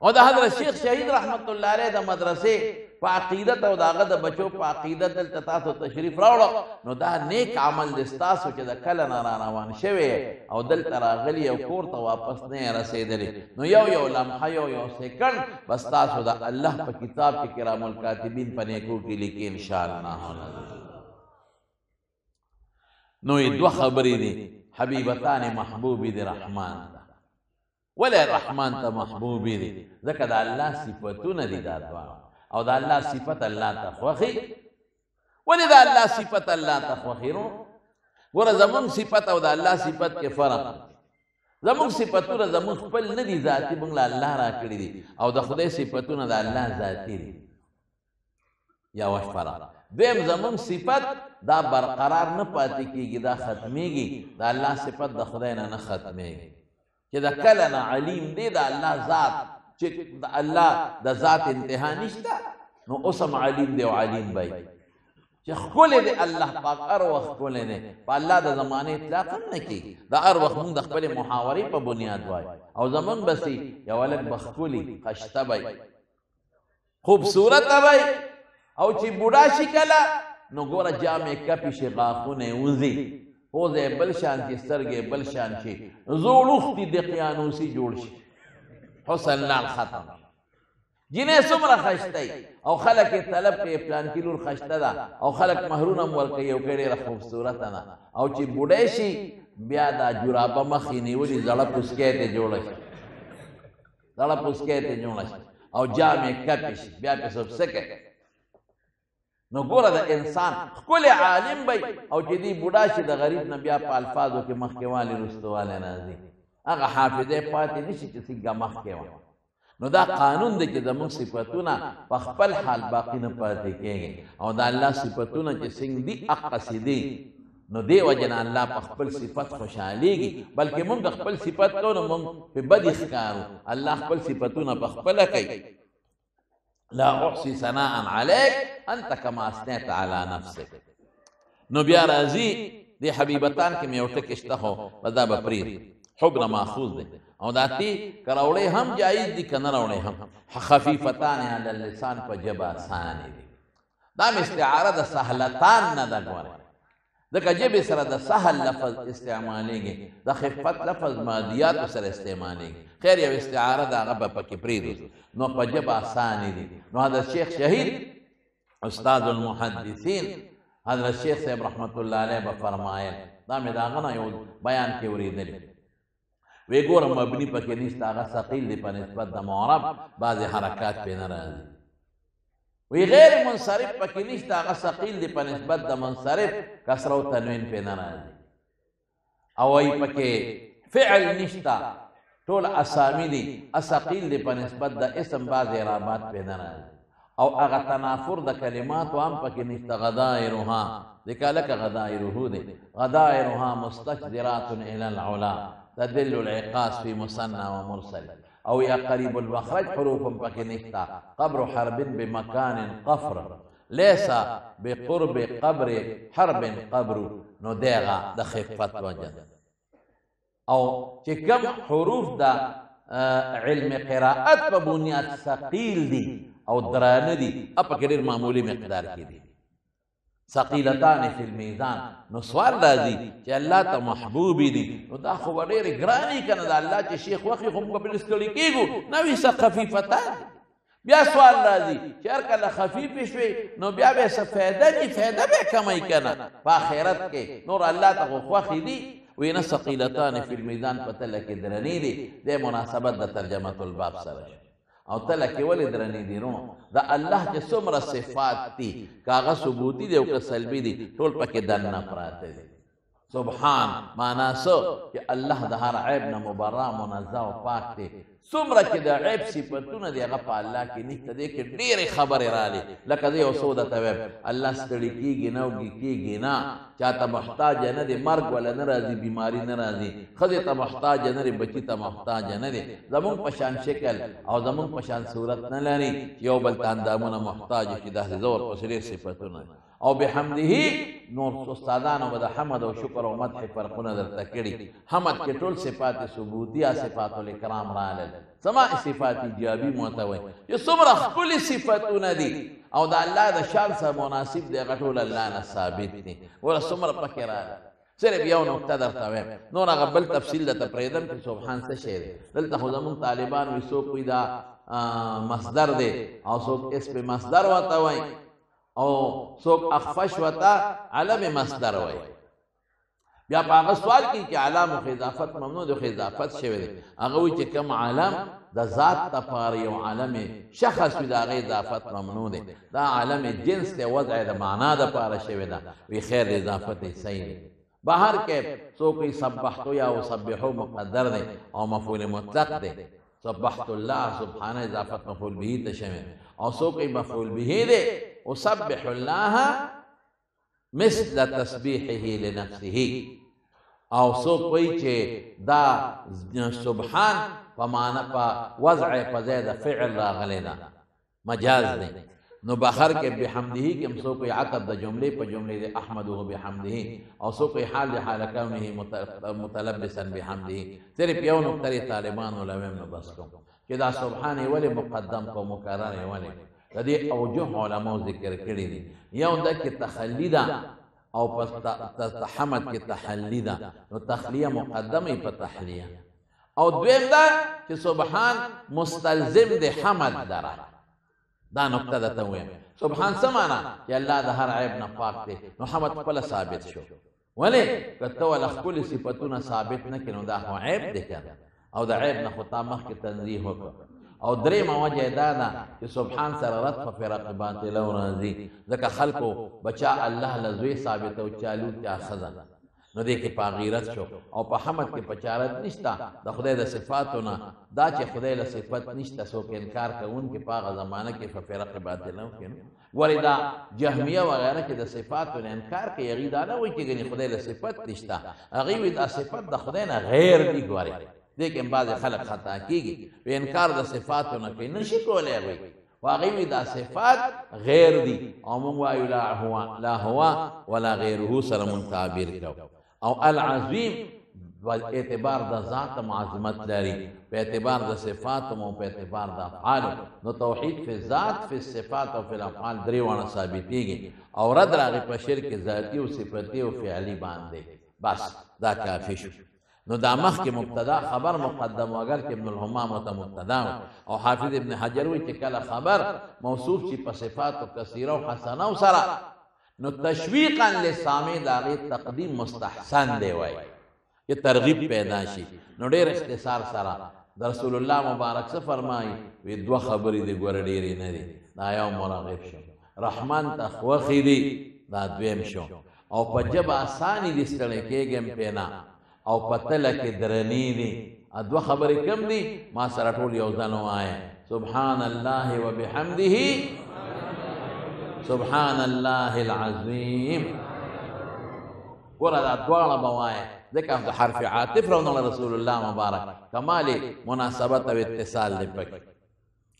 Speaker 1: او د حضرت شیخ شهید رحمت الله علیه د مدرسې په عقیدت او د هغه د بچو په عقیدت دلته تاسو تشریف راوړو، نو دا نیک عمل دی ستاسو چې د کله نه را روان شوی او دلته راغلي او کور ته واپس نه یې رسېدلي. نو یو لمحه یو سیکنډ بس تاسو د الله په کتاب کې کرام الکاتبین په نیکو کې لیکي انشاءالله. نو دوه خبرې دي. حبیبتان محبوبې د رحمان ته. ولې رحمان ته محبوبې دي؟ ځکه د الله صفتونه دي دا دواړه، او د الله صفت الله ته خوښي. ولې د الله صفت الله ته خوښي؟ نو ګوره زمونږ صفت او د الله صفت کې فرق. زمونږ صفتونه زمونږ خپل نه دي، ذاتي موږ له الله راکړي دي، او د خدای صفتونه د الله ذاتي دي. یو فرق. دویم زمونږ صفت دا برقرار نه پاتې کېږي، دا ختمېږي. د الله صفت د خدای نه ختمېږي چې د کله نه علیم دی د الله ذات، چې د الله د ذات انتها نشته، نو اوس هم علیم دی او علیم بی چې ښکلی دی الله پاک هر وخت ښکلی دی. په الله د زمانې اطلاق هم نه کېږي. دا هر وخت مونږ د خپلې محاورې په بنیاد وایو. او زمونږ بسې یو هلک به ښکلي خشته بی خوبصورته بی، او چې بوډا شي کله نو ګوره جامې کپې شي، غاښونه یې وځي، پوزه یې بل شان شي، سترګې یې بل شان شي، زوړ اوښتي دقیانوسي جوړ شي، حسن لال ختم. جنې څومره ښایسته او خلک یې طلب کوي پلانکي لور ښایسته ده، او خلک مهرونه هم ورکوي او کوي ډېره خوبصورته ده. او چې بوډی شي بیا دا جرابه مخ یې نیولي زړه پوسکی ته جوړه شي، زړه پوسکی ته جوړه شي، او جامې کپې شي، بیا پې څوک څه کوي. نو ګوره د انسان ښکلی عالم بی، او چې دی بوډا شي د غریب نه بیا په الفاظو کې مخکې والی رستو والی راځي، هغه حافظه پاتې نشي چې څنګه مخکې وه. نو دا قانون دی چې زموږ صفتونه په خپل حال باقي نه پاتې کېږي، او د الله صفتونه چې څنګه دي هغسې دي. نو دې وجه نه الله په خپل صفت خوشحالېږي، بلکې مونږ خپل صفت کوو نو مونږ په بدې ښکارو. الله خپل صفتونه په خپله کوي. لا احصي ثناء عليك انت كما اثنيت على نفسك. نو بیا راځي دې حبیبتان کې مې یو ټکی شته، خو په دا به پرېږدي، حب نه ماخوذ دی. او دا تی که راوړی هم جایز دي که نه راوړی هم. خفیفتان علی اللسان په ژبه اسانې دي. دا م استعاره د سهلتان نه ده. ګوره ځکه ژبې سره د سهل لفظ استعمالیږي، د خفت لفظ مادیاتو سره استعمالیږي. خیر یو استعاره ده هغه به پکې پرېږدو. نو په ژبه اسانې دي. نو حضرت شیخ شهید استاد المحدثین حضرت شیخ صاحب رحمت الله علیه به فرمایل، دا مې د هغه نه یو بیان کې اورېدلي، وی ګوره مبني پکې نشته، هغه ثقیل دی په نسبت د معرب، بعضې حرکات پې نه راځي. وی غیر منصرف پکې نشته، هغه ثقیل دی په نسبت د منصرف، کسره او تنوین پې نه راځي. او وی پکې فعل نشته، ټول اسامی دي، ثقیل دی په نسبت د اسم، بعضې اعرابات پې نه راځي. او هغه تنافر د کلماتو هم پکې نشته. غدائرها ذکا لکه غدائره دی، غدائرها مستجدرات الى العلا تدل العقاص في مثنى ومرسل. او یا قریب المخرج حروف پکې نشته. قبر حرب بمکان قفر ليس بقرب قبر حرب قبر. نو دیغه د خفت وجه. او چې کوم حروف د علم قراءت په بنیاد ثقیل دي او درانه دي، پکې ډېر معمولي مقدار کې دي. ثقیلتان فی المیزان. نو سوال راځي چې الله ته محبوبې دي، نو دا خو به ډېرې ګرانې که نه د الله چې شیخ وخي خو موږ پرې ستړي کېږو، نه وي څه خفیفتان. بیا سوال راځي چې هر کله خفیفې شوې نو بیا به څه فایده دي، فایده به کمی که نه په آخرت کې. نور الله ته خو خوښې دي. وی نه ثقیلتان فی المیزان په تله کې درنې دي. د مناسبت د ترجمة الباب سره او تله کې ولې درنې دي نو د الله چې څومره صفات دي کاغه ثبوتی دي او که سلبي دي ټول پکې دننه پراته دي سبحان معنا سو چې الله د هر عیب نه مبرأ منزه او پاک دی څومره چې د عیب صفتونه دي هغه په الله کې نشته دی کې ډېرې خبرې راغلي لکه زه یو څه درته وایم الله ستړي کېږي نه اوږې کېږي نه چاته محتاج نه دی مرګ ولا نه راځي بیماري نه راځي ښځې ته محتاج نه دی بچي ته محتاج نه دی زمونږ په شان شکل او زمونږ په شان صورت نه لري یو بل ته اندامونه محتاج چې داسې زور پسې ډېر صفتونه او بحمده نور استادانو به د حمد او شکر او مدح فرقونه درته کړي حمد کې ټول صفات ثبوتیه صفات الاکرام راغلل سما صفات ایجابي موته وایي چې څومره ښکلي صفتونه دي او د الله د شان سره مناسب دی هغه ټول الله نه ثابت دي وره څومره پکې راغلل صرف یو نقطه درته وایم نور هغه بل تفصیل درته پرېږدم چې سبحان څه شی دی دلته خو زمونږ طالبان وایي څوک وایي دا مصدر دی او څوک اسم مصدر ورته وایي او څوک اخفش وتا علم مصدر وای بیا په هغه سوال کې چې علام او اضافت ممنوع د اضافت شوی دی هغه وایي چې کوم علم د ذات لپاره یو علم شخص وي د هغې اضافت ممنوع دی دا علم جنس دی وضع د معنا دپاره شوی ده وی خیر د اضافت یې صحیح دی بهر کې څوک یې سبحتو یا وسبحو مقدر دی او مفعول مطلق دی سبحت الله سبحانه اضافت مفعول به ته شوی او څوک یې مفعول به دی اسبح الله مثل تسبیحه لنفسه او څوک وایي چې دا سبحان په معنا په وضع په ځای د فعل راغلی ده مجاز دی نو بهر کې بحمده کې هم څوک عقد د جملې په جملې د احمده بحمده او څوک حال د حال کونه متلبسا بحمده صرف یو نقطه طالبانو لویم نو بس کوم چې دا سبحان ولې مقدم کو مکرر ولې د دې اوجه علماء ذکر کړی دي یو د کې تخلی ده او پس حمد کې تحلی ده نو تخلیه مقدمه په تحلیه او دویم دا چې سبحان مستلزم د حمد دره دا نقطه ده ته وایم سبحان څه معنا چې الله د هر عیب نه پاک دی نو حمد خپله ثابت شو ولې که ته وله ښکلي صفتونه ثابت نه کړي نو دا خو عیب دی کنه او د عیب نه خو تا مخکې تنزیه وکړه او درېیمه وجه دا ده چې سبحان سره رد په فرق باطله راځي ځکه خلکو بچا الله له زوی ثابته او چا لور چا ښځه نو دې کې په غیرت شو او په حمد کې په چارت نشته د خدای د صفاتو نه دا چې خدای له صفت نشته څوک انکار کوونکي په هغه زمانه کې په فرق باطله وکړي ولې دا جهمیه وغیره چې د صفاتو نه انکار کوي هغوی دا نه وایي چې ګنې خدای له صفت نشته هغوی وایي دا صفت د خدای نه غیر دي ګورې دې کې بعضې خلک خطا کېږي په انکار د صفاتو نه کوي نشي کولی هغوی خو هغوی وایي دا صفات غیر دي او موږ وایو لا هو ولا غیره سره مونږ تعبیر کوو او العظیم اعتبار د ذات معظمت لري په اعتبار د صفات او په اعتبار د افعال نو توحید فی ذات فی صفات او فی الافعال درې وانه ثابتېږي او رد راغی په شرک ذاتی او صفتی او فعلی باندې بس دا کافی شو نو دا مخکې مبتدا خبر مقدم اگر چې ابن الحمام ته مبتدا او حافظ ابن حجر وایي چې کله خبر موصوف شي په صفات کثیره او حسنه سره نو تشویقا لسامع د هغې تقدیم مستحسن دی وایي چې ترغیب پیدا شي نو ډېر اختصار سره د رسول الله مبارک څه فرمایي وی دوه خبرې دي ګوره ډېرې نه دي دا یو مرغب شو رحمان ته خوښې دي دا دویم شو او په ژبه اساني دي ستړی کېږم پې نه او په تله کې درنې دي دوه خبرې کم دي ما سره ټول یو ځل ووایه سبحان الله وبحمده سبحان الله العظیم ګوره دا دواړه به وایه ځکه د حرف عاطف راوړل رسول الله مبارک کمال مناسبت او اتصال دی پکې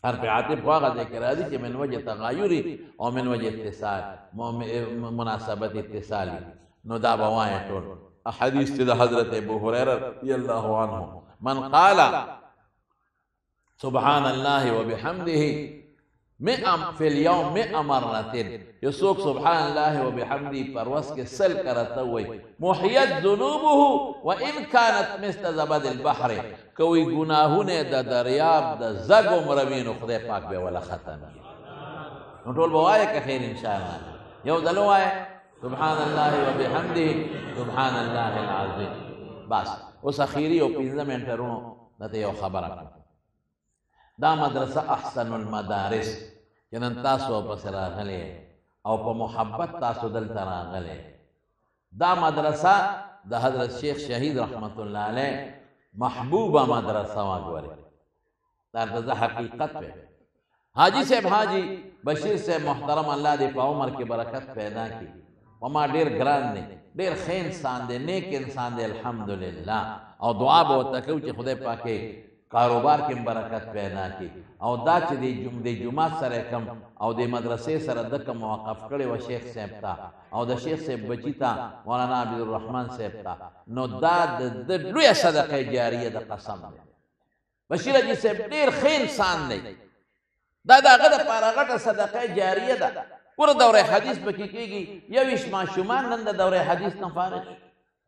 Speaker 1: حرف عاطف خو هغه ځای کې راځي چې من وجه تغایري او من وجه اتصال مناسبت اتصالي نو دا به وایه ټول حدیث چې د حضرت ابو هریره رضی الله عنه من قال سبحان الله وبحمده فی اليوم 100 مرتين یسوک سبحان الله وبحمده پرواز کې سل کرته وي محیت ذنوبه وان كانت مثل زبد البحر کوي گناهونه د دریاب د زګو مروینو خدای پاک به ولا ختم نو ټول بوایه که خیر ان شاء الله یو ځل وایه سبحان الله وبحمده سبحان الله العظیم بس اوس اخیری او 15 منټه رونو دته یو خبره دا مدرسه احسن المدارس چې نن تاسو پسې راغلی او په محبت تاسو دلته راغلی. دا مدرسه د حضرت شیخ شهید رحمت الله علیه محبوبه مدرسه واګوري. دا د حقیقت وي. حاجی صاحب حاجی بشیر صاحب محترم الله دې په عمر کې برکت پیدا کړي. وما ډیر ګران دی، ډیر ښه انسان دی، نیک انسان دی الحمدلله. او دعا به ورته کوو چې خدای پاکې کاروبار کې برکت پیدا کړي. او دا چې د جومات سره کم او د مدرسې سره د کوم موقف کړی و شیخ صاحب ته او د شیخ صاحب بچی ته مولانا عبدالرحمن صاحب ته، نو دا د لویه صدقه جاریه د قسم دی. بشیر حاجي صاحب ډیر ښه انسان دی. دا د هغه دپاره غټه صدقه جاریه ده. ګوره دوره حدیث پکې کېږي، 21 ماشومان نن د دوره حدیث نه فارغ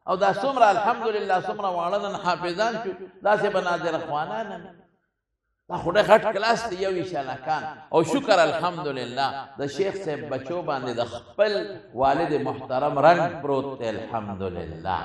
Speaker 1: او دا څومره الحمدلله څومره واړه نن حافظان شو. داسې به ناظر خوانان نه، دا خو ډېر غټ کلاس دی 21 هلکان. او شکر الحمدلله د شیخ صاحب بچو باندې د خپل والد محترم رنګ پروت دی الحمدلله.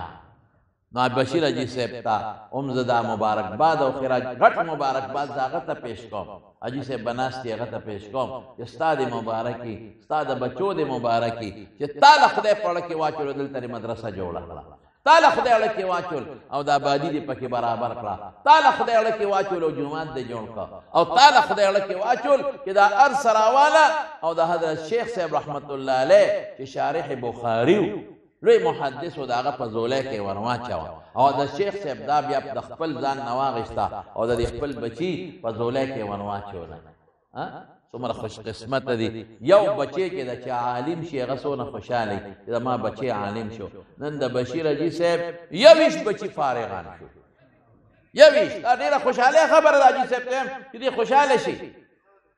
Speaker 1: نو بشیر حاجي صاحب ته هم زه دا مبارکباد او خراج غټ مبارکباد زه هغه ته پیش کوم. حاجي صاحب به ناست هغه ته پیش کوم چې ستا د مبارکي، ستا د بچو د مبارکي چې تا له خدای په اړه کې واچول، دلته یې مدرسه جوړه کړه. تا له خدای اړه کې واچول او د آبادي دې پکې برابر کړه. تا له خدای اړه کې واچول او جومات دې جوړ کړه. او تا له خدای اړه کې واچول چې دا ارض راواله او د حضرت شیخ صاحب رحمت الله علیه چې شارح بخاري و، لوی محدث و، د هغه په زولی کې ور واچوه. او د شیخ صاحب دا بیا د خپل ځان نه واخېسته او د خپل بچي په زولی کې ور واچوله. څومره خوش قسمت دی یو بچی چې د چا عالم شي، هغه څونه خوشحاله چې زما بچی عالم شو. نن د بشیر حاجي صاحب 21 بچي فارغان شو. 21 دا ډېره خوشحاله خبره ده حاجي صاحب ته چې دې خوشحاله شي.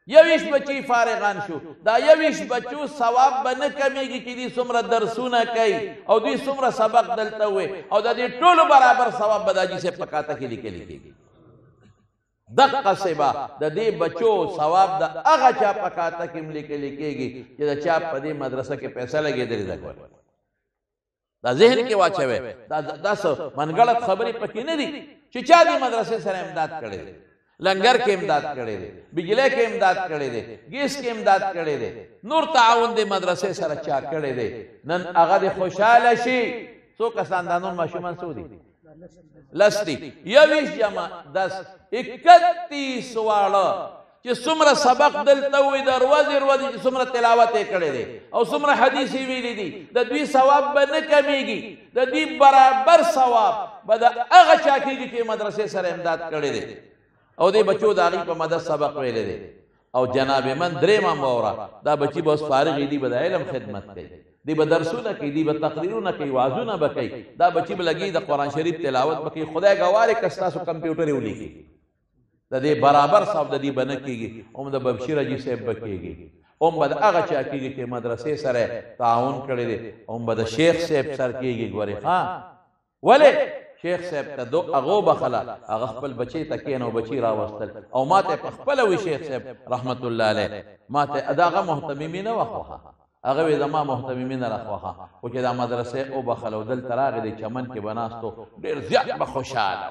Speaker 1: 21 بچی فارغان شو. دا 21 بچو ثواب به نه کمیږي چې دوی څومره درسونه کوي او دوی څومره سبق دلته وي، او د دې ټولو برابر ثواب به د حاجي صاحب په کاته کې لیکلی کېږي. دقسې به د دې بچو ثواب د هغه چا په کاته کې هم لیکلی کېږي چې د چا په دې مدرسه کې پیسه لګېدلې ده. دا ذهن کې واچوئ. دا څه منګړت خبرې پکې نه دي چې چا دې مدرسې سره امداد کړی دی. لنګر کې امداد کړی دی، بجلی کې امداد کړی دی، ګیس کې امداد کړی دی، نور تعاون دې مدرسې سره چا کړی دی. نن هغه دې خوشحاله شي. څو کسان دا نور ماشومان څو دي؟ لستی 21 جمع 10 31 واړه چې څومره سبق دلته وي د ورځې چې څومره تلاوت یې کړی دی او څومره حدیث یې ویلي دي، د دوی ثواب به نه کمیږي. د دوی برابر ثواب به د هغه چا کېږي چې مدرسې سره امداد کړی دی او دې بچو د هغې په مدد سبق ویلی دی. او جناب من درېیمه واوره، دا بچي به اوس فارغ دي، به د علم خدمت کوي، دی به درسونه کوي، دی به تقریرونه کوي، وعظونه به کوي. دا بچي به لګي د قرآن شریف تلاوت به کوي. خدای ګواه دی که ستاسو کمپیوټر یې ولیکي، د دې برابر ثواب د دې به نه کېږي. هم د بشیر حاجي صاحب به کېږي، هم به د هغه چا کېږي چې مدرسې سره تعاون کړی دی، هم به د شیخ صاحب سر کېږي. ګورې ها ولې شیخ صاحب ته هغو بخله، هغه خپل بچی ته کېنو، بچی راوستل. او ما ته په خپله وي شیخ صاحب رحمت الله علیه، ما ته د هغه محتممي نه وه خوښه، هغه وی زما محتممي نه راخوښه، خو چې دا مدرسې وبخله او دلته راغی د چمن کې به ناستو ډېر زیات به خوشحاله.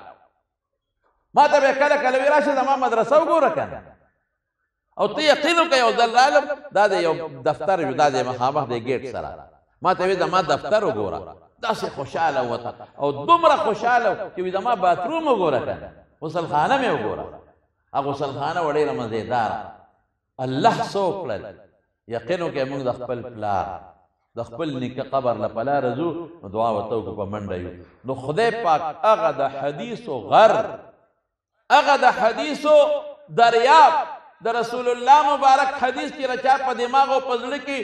Speaker 1: ما ته به کله کله وي راشه زما مدرسه وګوره که نه، او ته یقین وکړه یو ځل رالم، دا د یو دفتر یو، دا د مخامخ د ګیټ سره، ما ته وی زما دفتر وګوره. داسې خوشحاله وته او دومره خوشحاله چې وي زما باتروم وګوره که نه، غسلخانه مې وګوره. هغه غسلخانه وه ډېره مزېداره. الله څه وکړل، یقین وکړئ موږ د خپل پلار د خپل نیکه قبر له په لاره ځو نو دعا ورته وکړو، په منډه یو. نو خدای پاک هغه د حدیثو غر، هغه د حدیثو دریاب، د رسول الله مبارک حدیث چې رچا په دماغ او په زړه کې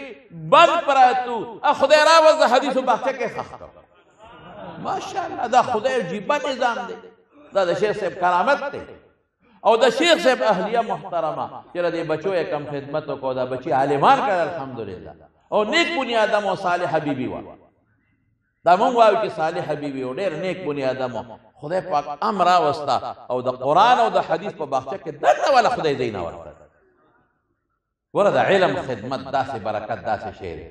Speaker 1: بند پراتو، خدای راوز د حدیثو باغچه کې خښ کړ. ماشاءالله دا خدای عجیبه نظام دی. دا د شیخ صاحب کرامت دی او د شیخ صاحب اهلیه محترمه چې د بچو یې کم خدمت وکړو، دا بچي عالمان کړل الحمدلله. او نیک بني آدم او صالح حبیبي وه، دا مونږ وایو چې صالح حبیبي او ډېر نیک بني آدم و. خدای پاک ام راوسته او د قرآن او د حدیث په باغچه کې دننه والا خدای ځای نه ورکړ. ګوره د علم خدمت داسې برکت داسې شی دی.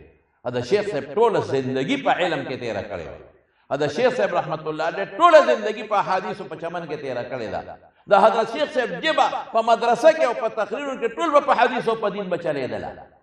Speaker 1: د شیخ صاحب ټوله زندګي په علم کې تېره کړې وه. د شیخ صاحب رحمت الله علیه ټوله زندګي په احادیثو په چمن کې تېره کړې ده. د حضرت شیخ صاحب جبه په مدرسه کې او په تقریرونو کې ټول به په حدیث او په دین به چلېدله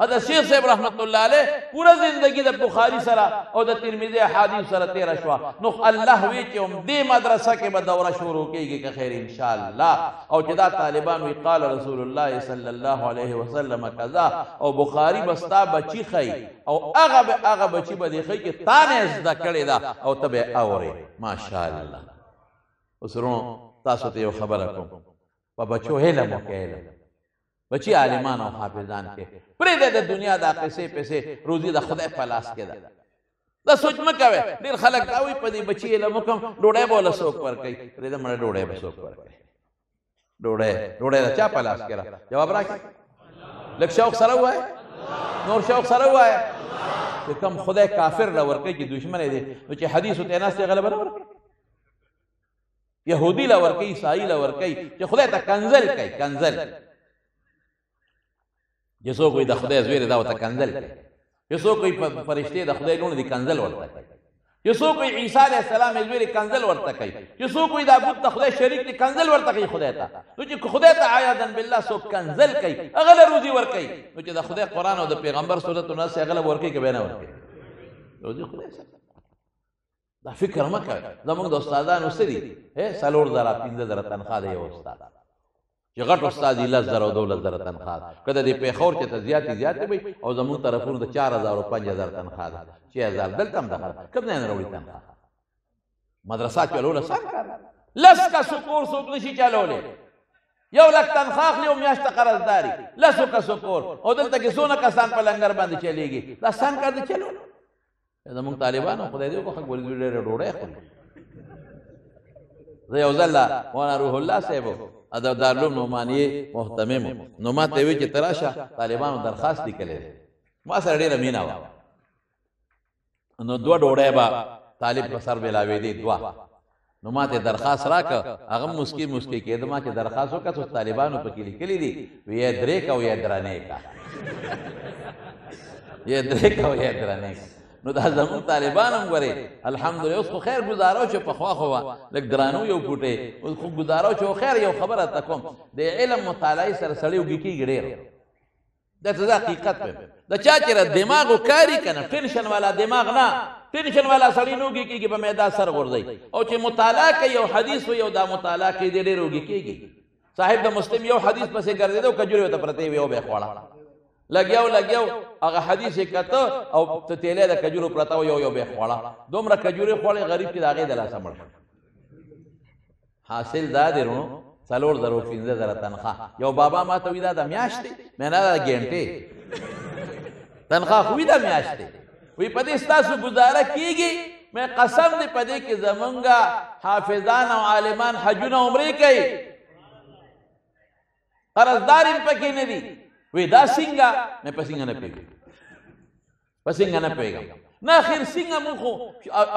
Speaker 1: حضرت شیخ صاحب رحمت الله علیه پوره زندگی د بخاری سره او د ترمذی احادیث سره تیره شوه نو الله وی چې هم دې مدرسه کې به دوره شروع کېږي که خیر انشاءالله او چې دا طالبان وی قال رسول الله صلی الله علیه وسلم کذا او بخاری به ستا بچي ښیي او هغه بچي به دې ښیي چې تا نه یې زده کړې ده او ته به یې اورې ماشاءالله اوس ورونو تاسو ته یو خبره کوم په بچو علم وکړئ علم بچی عالمان او حافظان کې پرېږدئ د دنیا دا قصې پیسې روزي د خدای په لاس کې ده دا سوچ مه کوئ ډېر خلک دا وایي په دې بچي علم وکړم ډوډۍ به وله څوک ورکوي پرېږده مړه ډوډۍ به څوک ورکوي ډوډۍ د چا په لاس کې ده جواب راکړئ لږ شوق سره ووایه نور شوق سره ووایه چې کوم خدای کافر له ورکوي چې دشمن دی نو چې حدیثو ته ناست دی غلبه نه ورکوي یهودي له ورکوي عیسایي له ورکوي چې خدای ته کنزل کوي کنزل یسو کوئی د خدای زویر دا ورته کنزل کوي یسو کوئی فرشتې د خدای لوڼې دي کنزل ورته کوي یسو کوئی عیسی علیه السلام زویر کنزل ورته کوي یسو کوئی دا بت د خدای شریک دي کنزل ورته کوي خدای ته نو چې خدای ته عیاذا بالله سو کنزل کوي هغه له روزي ورکوي نو چې د خدای قرآن او د پیغمبر سنت نه هغه له ورکوي که به نه ورکوي روزي خدای سره دا فکر مه کوئ زموږ د استادانو څه دي 4,000 5,000 تنخواه دی یو استاد چې غټ استاد یې 10,000 او 12,000 تنخواه ده که د دې پېښور چې ته زیاتې وي او زموږ طرفونو د 4,000 او 5,000 تنخواه ده 6,000 دلته هم دغه کوم ځای نه راوړي تنخواه مدرسه چلول آسان کار لس کسو کور څوک نشي چلولی 1,00,000 تنخواه اخلي او میاشته قرضداري لسو کسو کور او دلته کې څونه کسان په لنګر باندې چلیږي دا آسان کار دی چلول زموږ طالبانو خدای دې وبخښي ډېره ډوډۍ خوري زه یو ځل مولانا روح الله صاحب د دارالعلوم نعمانیې محتمم نو ما ته وی چې ته راشه طالبانو درخواست لیکلی دی ما سره ډېره مینه وه نو 2 ډوډۍ به طالب په سر بېلاوېدې 2 نو ما ته درخواست راکړه هغه مسکي کېده ما چې درخواست وکړه څو طالبانو پکې لیکلي دي وی یې 3 کا او یې درنې کا یې 3 کا او یې درنې کا نو دا زمون طالبان هم ګورې الحمدلله اوس خو خیر ګزارو چې پخوا خو لږ درانو یو کوټې اوس خو ګزارو چې خیر یو خبره ته کوم د علم مطالعې سره سړی وږي کېږي ډېر دا څه حقیقت دی د چا چې دماغ کاري که نه ټینشن والا دماغ نه ټینشن والا سړی نه وږي کېږي په میدان سر غورځوي او چې مطالعه کوي یو حدیث وي او دا مطالعه کوي دی ډېر وږي کېږي صاحب د مسلم یو حدیث پسې ګرځېده کجورې ورته پرتې وي او به یې خوړه لګیاو هغه حدیث یې کته او تیلی د کجورو پرته و یو به یې خوړه دومره کجورې خوړې غریب چې د هغې د لاسه مړ حاصل دا دی رونو 4,000 5,000 تنخواه یو بابا ما ته وي دا د میاشتې مې نه دا ګنټې تنخواه خو وي دا میاشتې وی په دې ستاسو ګزاره کېږي مې قسم دی په دې کې زمونږ حافظان او عالمان حجونه عمرې کوي قرضدار هم پکې نه دي وی دا څنګه مې په څنګه نه پوهېږم نه اخر څنګه مونږ خو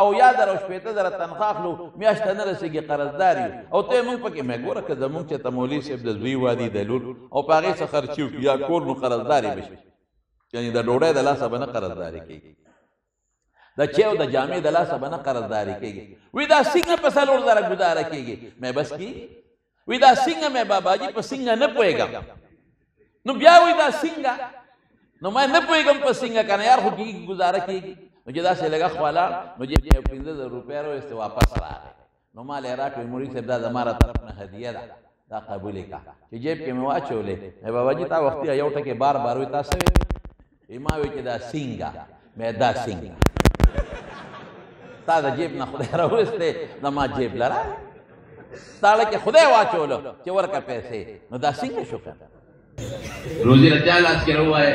Speaker 1: او 10,000 او 15,000 تنخواه اخلو میاشته نه رسېږي قرضدار یو او ته یې مونږ پکې مې ګوره که زمونږ چې ته مولوي صاحب د زوی وادي د لور او په هغې څه خرچي وکړي یا کور نو قرضدار یې بشي یعنې د ډوډۍ د لاسه به نه قرضداري کېږي د چای او د جامې د لاسه به نه قرضداري کېږي وی دا څنګه په 4,000 ګزاره کېږي مې بس کي وی دا څنګه مې باباجي په څنګه نه پوهېږم نو بیا وی دا څنګه نو ما نه پوهېږم په څنګه که نه یار خو کېږي ګزاره کېږي نو چې داسې لږه خواله نو جیب کې 15,000 روپۍ راویستې واپس راغی نو ما له راکړې مولوي صاحب دا زما را طرف نه هدیه ده دا قبولې کا چې جیب کې مې واچولې باباجي تا وختي یو ټکې بار وی تا څه وی ما وی چې دا څنګه مې دا څنګه تا د جیب نه خدای راویستې زما جیب له راغی تاړه کې خدای واچولو چې ورکه پیسې نو دا څنګه شو که روزي له چا لاس کې راووایه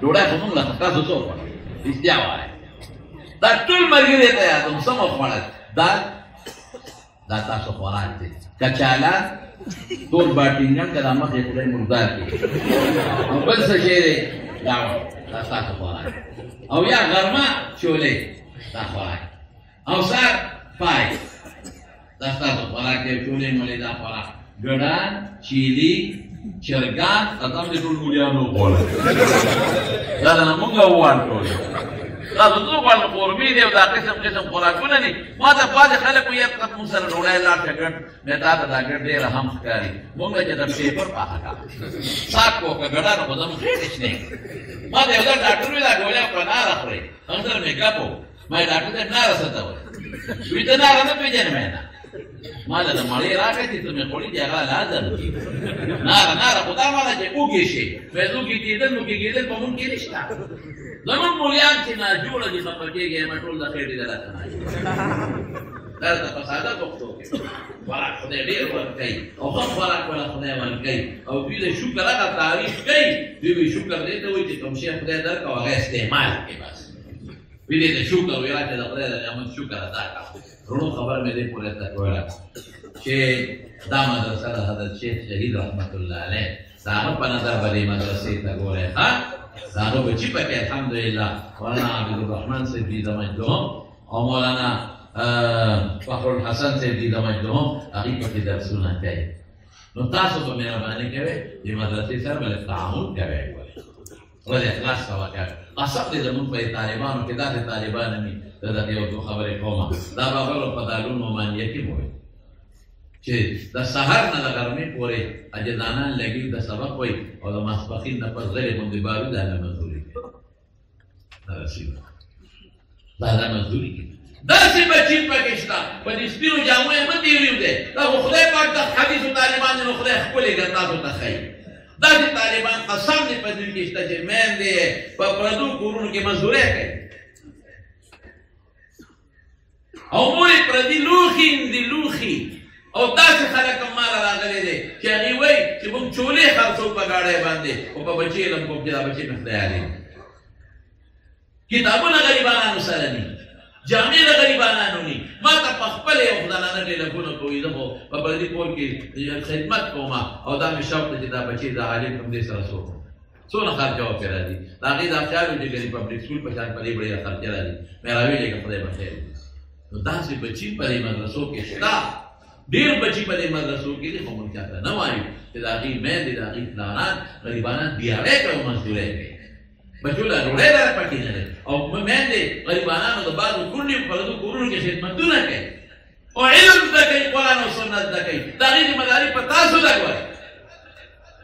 Speaker 1: ډوډۍ خو موږ له تاسو څه وخوړه رښتیا وایه دا ټول ملګري ته یادوم څه مو خوړل دا تاسو خوراک دی کچالان تور باټینګن که دا مخ یې خدای مردار کړي او بل څه شی دی دا تاسو خوراک او یا غرمه چولې دا خوراک او سر پای دا تاسو خوراک دی چولې مولې دا خوراک ګډان چیلي چرګان دا هم د ټول مولیانو وخوړل دا نه موږ ووان ټول دا د دغو غوړ قورمې دي او دا قسم قسم خوراکونه دي ما ته بعضې خلک وایي یاره موږ سره ډوډۍ لاړ شه ګډ مې تا ته دا ګډ ډېره هم ښکاري مونږ چې د پیپر پاخه کړه ساک وکړه ګډه نو خو زموږ خېټې شنې ما ته یو ځل ډاکټر وایي دا ګولۍ په ناره خورئ هم سره مې ګپ و ما یې ډاکټر صاحب ناره څه ته وایي وایي ته ناره نه پېژنې مې نه ما له د مړۍ راکړه چې ته مې خوړي دي هغه لازم دي ناره خو دا مانا چې اوږې شي باید اوږې کېدل نو کېدل په مونږ کې نشته زمونږ مولیان چې ناجوړه دي خفه کېږي ما ټول د خېټې د راته دا د په ساده پښتو کې خوراک خدای ډېر ورکوي او ښه خوراک والا خدای ورکوي او دوی د شکر هغه تعریف کوي دوی وایي شکر دې ته وایي چې کوم شی خدای درکړه هغه استعمال کړي بس دوی دې د شکر وایي چې د خدای د نعمت شکر ادا کړه رونو خبر مې دې پورې ته کوله چې دا مدرسه د حضرت شیخ شهید رحمت الله علیه د هغه په نظر به دې مدرسې ته ګورئ ښه د هغه بچي پکې الحمدلله مولانا عبدالرحمن صاحب دې د مجدهم او مولانا فخرالحسن صاحب دې د مجدهم هغوی پکې درسونه کوي نو تاسو په مهرباني کوئ دې مدرسې سره بلې تعامل کوئ ولې اخلاص کوه کوئ قسم دې زمونږ په طالبانو کې داسې طالبان مي زه درته یو څو خبرې کومه دا بابلو په دارالعلوم نعمانیه کې مو وایي چې د سهار نه د غرمې پورې اجزانان لګي د سبق وایي او د ماسپښین نه پس غلې غوندې بارود هغه مزدوري کوي دا مزدوري کوي داسې بچي پکې شته په دې سپینو جامو یې مه تېروي دی دا خو خدای پاک د حدیثو طالبان دي نو خدای ښکلې ګر تاسو ته ښایي داسې طالبان قسم دې په دوی کې شته چې میندې په پردو کورونو کې مزدورۍ کوي او مورې پردي لوښي او داسې خلک هم ماله راغلی دی چې هغې وایي چې موږ چولې خرڅو په ګاډۍ باندې خو په بچي علم کوم چې دا بچي مې خدایانې کتابونه غریبانانو سره دي جامې د غریبانانو ني ما ته په خپله یو خدانانه ټېلیفونه کوي زه خو په پردي کور کې خدمت کوم او دا مې شوق دی چې دا بچي د عالم کوم دې سره څوک څونه خرچه ورپې راځي د هغې دا خیال و چې ګنې پبلک سکول په شان په دې بړې خرچه راځي مې راویلې که خدای به خیر نو داسې بچي په دې مدرسو کې شته ډېر بچي په دې مدرسو کې دي خو موږ چاته نه وایو چې د هغې میندې د هغې پلاران غریبانان بیاړی کوي او مزدورۍ کوي بچو له ډوډۍ لره پټې نه لري او میندې غریبانانو د بعضو کونډې پردو کورونو کې خدمتونه کوي او علم زده کوي قرآن او سنت زده کوي د هغې ذمهداري په تاسو لګوئ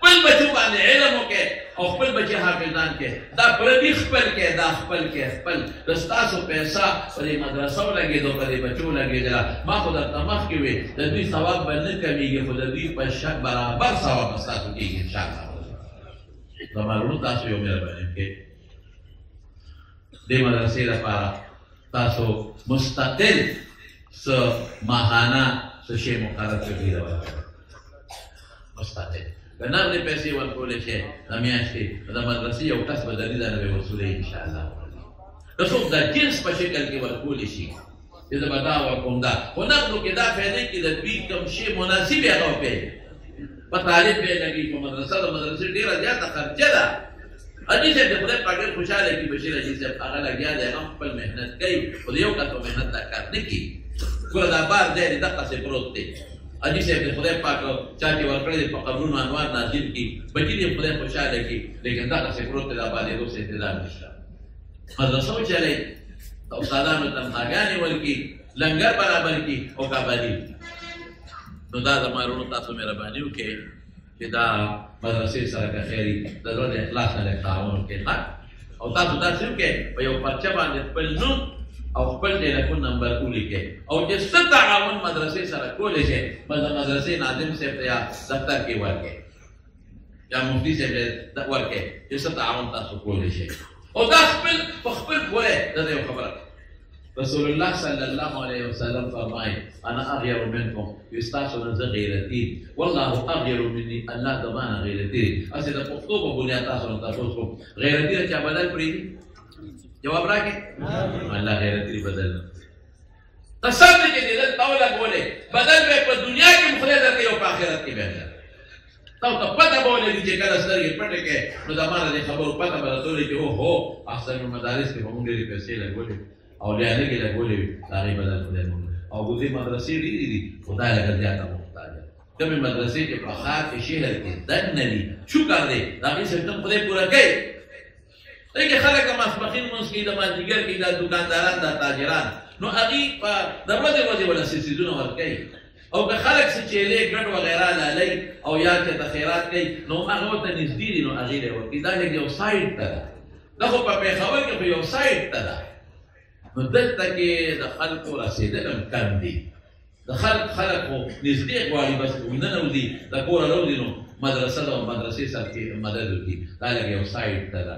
Speaker 1: خپل بچو باندې علم وکړئ او خپل بچي حافظان کې دا پردي خپل کې دا خپل کې خپل د ستاسو پیسه په دې مدرسو لګېدو په دې بچو لګېدله ما خو درته مخکې وې د دوی ثواب به نه کمیږي خو د دوی په شک برابر ثواب به ستاسو کېږي انشاءالله زما وروڼو تاسو یو مهرباني وکړئ دې مدرسې لپاره تاسو مستقل څه ماهانه څه شی مقرر کړي مستقل که نغدې پیسې ورکولی شئ د میاشتې د مدرسې یو کس به درې زره به وصولوي انشاءالله که څوک د جنس په شکل کې ورکولی شي چې زه به دا ورکوم دا خو نغدو کې دا فایده کې د دوی کوم شی مناسب هغه وکړئ په طالب به لګي په مدرسه د مدرسې ډېره زیاته خرچه ده حاجي صاحب د خدای پاک ډېر خوشحاله کړي بشیر حاجي صاحب هغه لګیا دی هغه خپل محنت کوي خو د یو کس په محنت دا کار نه کوي ګوره دا بار دی دقسې پروت دی حاجي صاحب د خدای پاک چا چې ورکړی دی په قبرونو انوار نازل کړي بچي دې خدای خوشحاله کړي لیکن دقسې پروت دی دا بالېدو څه انتظام نشته مدرسه وچلئ استادانو تنخواګانې ورکړي لنګر برابر کړي او کابلي نو دا زما وروڼو تاسو مهرباني وکړئ چې دا مدرسې سره که خیري د زړه د اخلاص نه لږ تعاون وکړئ او تاسو داسې وکړئ په یو پرچه باندې خپل نوم او خپل ټلیفون نمبر ولیکئ او چې څه تعاون مدرسې سره کولی شئ بس د مدرسې ناظم صاحب ته یا دفتر کې ورکړئ یا مفتي صاحب ته ورکړئ چې څه تعاون تاسو کولی شئ او دا خپل په خپل پورې دا یو خبره رسول الله صلی الله علیه وسلم فرمایي انا اغیر منکم استاسو نه زه غیرتي والله اغیر مني الله زمانه غیرتي اسې د پښتو په بنیاد تاسو نه تاسو غیرتي چا بدل پرېږدي جواب راکړئ الله غیرتي بدل قسم دې چې دلته تا ولګولې بدل به په دنیا کې هم خدای درکوي او په آخرت کې به تاسو ته پته به ولګي چې کله سترګې پټې کړې نو زمانه دې خبرو پته به راته چې اوهو احسن المدارس کې به موږ ډېرې پیسې لګولې او لیانه کې لګولې وي هغې بدل خدای مونږ او دې مدرسې ډېرې دي خدای لکه زیاته محتاج دی کومې مدرسې چې په ښار کې شهر کې دننه دي شکر دی د هغې سیستم خدای پوره کوي
Speaker 2: دې کې خلک د ماسپښین لمونځ کوي، د مازدیګر کوي، دا دکانداران، دا تاجران، نو هغې په د ورځې وله څیزونه ورکوي. او که خلک څه چیلې ګډ وغیره لالی او یا چېرته خیرات کوي نو هغه ورته نږدې دي نو هغې له یې ورکوي. دا لږ یو سایډ ته ده، دا خو په پېښور کې خو یو سایډ ته ده. نو دلته کې د خلکو رسېدل هم کم دي. د خلک خو نږدې غواړي، بس ننوځي د کوره راوځي نو مدرسه ده او مدرسې سره کې مدد وکړي. دا لږ یو سایډ ته ده.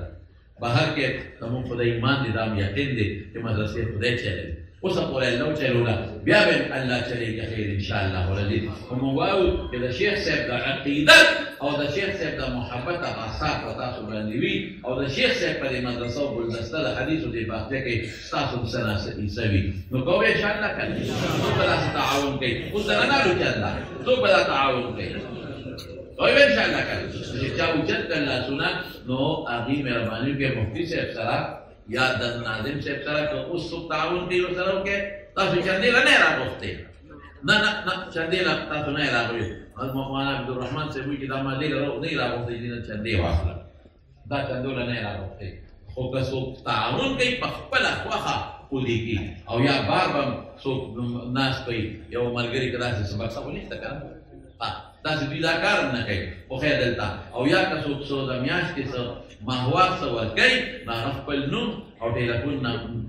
Speaker 2: بهر کې زموږ خدای ایمان دی، دا هم یقین دی چې مدرسې خدای چلوي. اوس پورې الله چلوله، بیا به الله چلېږي خیر انشاءالله العزیز. خو موږ وایو چې د شیخ صاحب د عقیدت او د شیخ صاحب د محبت اثار په تاسو باندې وي، او د شیخ صاحب په دې مدرسه او ګلدسته د حدیثو دې باغچه کې ستاسو څه حصه وي. نو کوی انشاءالله که نه څوک به داسې تعاون کوي. اوس د رڼا لوچت ده، څوک به دا تعاون کوي. کوی انشاءالله که نه چې چا اوچت کړل لاسونه نو هغې مهرباني وکړي مفتي صاحب سره یا د ناظم صاحب سره که اوس څوک تعاون کوي ورسره وکړئ. تاسو چندېله نه یې راغوښتې، نه چندېله تاسو نه یې راغلي. مولانا عبدالرحمن صاحب وایي چې دا ما دې نه یې راغوښتې چې نه چندې واخله، دا چندوله نه یې راغوښتې. خو که څوک تعاون کوي په خپله خوښه پودې کي او یا بار به څوک ناست کوي یو ملګري که داسې سبق څه خو نشته که نه داسې دوی دا کار هم نه کوي خو خیر دلته. او یا که څوک څه د میاشتې څه ماهوار څه ورکوي نو هغه خپل نوم او ټلیفون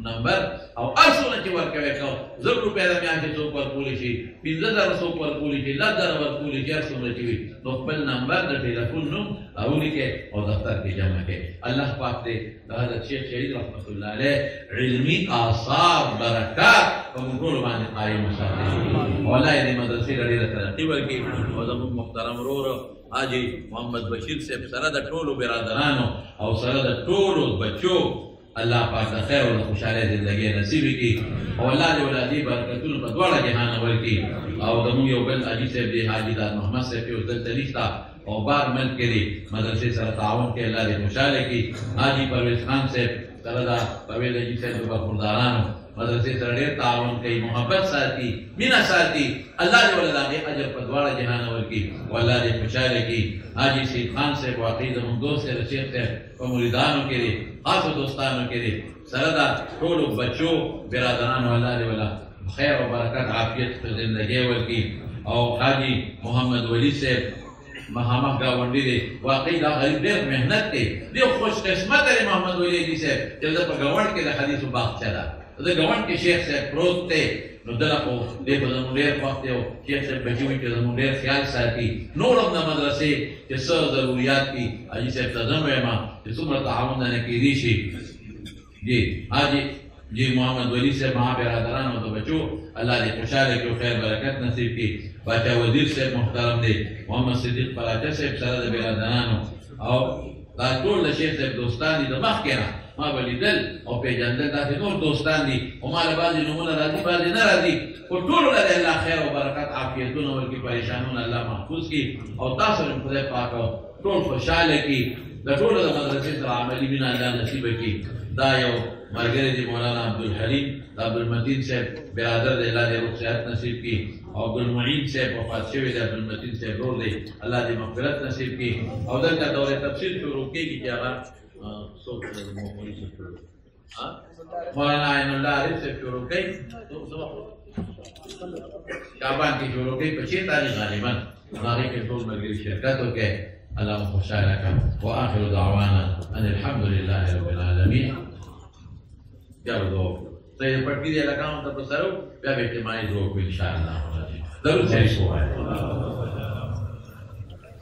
Speaker 2: نمبر او هر څونه چې ورکوي که 1000 روپۍ د میاشتې څوک ورکولی شي، 15000 څوک ورکولی شي، 10000 ورکولی شي، هر څومره چې وي نو خپل نمبر د ټلیفون نوم راولیکئ او دفتر کې جمع کړئ. الله پاک دې د حضرت شیخ شهید رحمت الله علیه علمي آثار برکات په موږ ټولو باندې قایم وساتي. والله دې مدرسې له ډېره ترقي ورکړي. او زموږ محترم ورور حاجي محمد بشیر صاحب سره د ټولو برادرانو او سره د ټولو بچو الله پاک د خیر او د خوشحالۍ زندګۍ نصیب کړي. او الله دې ولادي برکتونه په دواړه جهانه ورکړي. او زموږ یو بل حاجي صاحب دی حاجي دار محمد صاحب چې اوس دلته نشته او بار ملک کې دی مدرسې سره تعاون کوي. الله دې خوشحاله کړي. حاجي پرویز خان صاحب سره د پرویز حاجي صاحب د برخوردارانو مدرسې سره ډېر تعاون کوي، محبت ساتي، مینه ساتي. الله دې ولې د هغې اجر په دواړه جهانه ورکړي او الله دې خوشحاله کړي. حاجي سید خان صاحب واقعي زموږ دوست دی، د شیخ صاحب په مریدانو کې دی، خاصو دوستانو کې دی، سره د ټولو بچو برادرانو الله دې وله خیر او برکت عافیت په زندګۍ ورکړي. او حاجي محمد ولی صاحب مخامخ ګاونډي دی، واقعي دا غریب ډېر محنت کوي، ډېر خوش قسمته دی محمد ولی علي صاحب چې د په ګاونډ کې د حدیثو باغچه ده. د ګاونډ کې شیخ صاحب پروت دی نو دله خو دی په زموږ ډېر خوښ دی او شیخ صاحب بچي وایي چې زموږ ډېر خیال ساتي. نور هم د مدرسې چې څه ضروریات دي حاجي صاحب ته زه هم وایم چې څومره تعاون نه کېدی شي. جی حاجي جی محمد ولی صاحب مها برادران او د بچو الله دې خوشحاله کړي او خیر برکت نصیب کړي. باچا وزیر صاحب محترم دی، محمد صدیق پراچه صاحب سره د برادرانو او دا ټول د شیخ صاحب دوستان دي. د مخکې نه ما به لیدل او پېژندل داسې نور دوستان دي او ما له بعضې نومونه راځي بعضې نه راځي. خو ټولو له دې الله خیر او برکت عافیتونه ورکړي، پریشانونه الله محفوظ کړي او تاسو هم خدای پاک ټول خوشحاله کړي. د ټولو د مدرسې سره عملي مینه الله نصیبه کړي. دا یو ملګری دی مولانا عبدالحلیم د عبدالمتین صاحب برادر دی، الله دې روغ صحت نصیب کړي. او عبدالمعین صاحب وفات شوی دی، عبدالمتین صاحب ورور دی، الله دې مغفرت نصیب کړي. او دلته دورې تفسیر شروع کېږي چې هغه څوک مولانا عین الله عارف صاحب شروع کوي، شعبان کې شروع کوي په 6 تاریخ غالبا. هغې کې ټول ملګري شرکت وکړي. الله خوشحاله کړه. واخر دعوانا ان الحمد لله رب العالمین. بیا به دعا وکړو. سید پټکي دې علاقاو ته په سر بیا به اجتماعي دعا وکړو انشاءالله. درود شریف ووایه.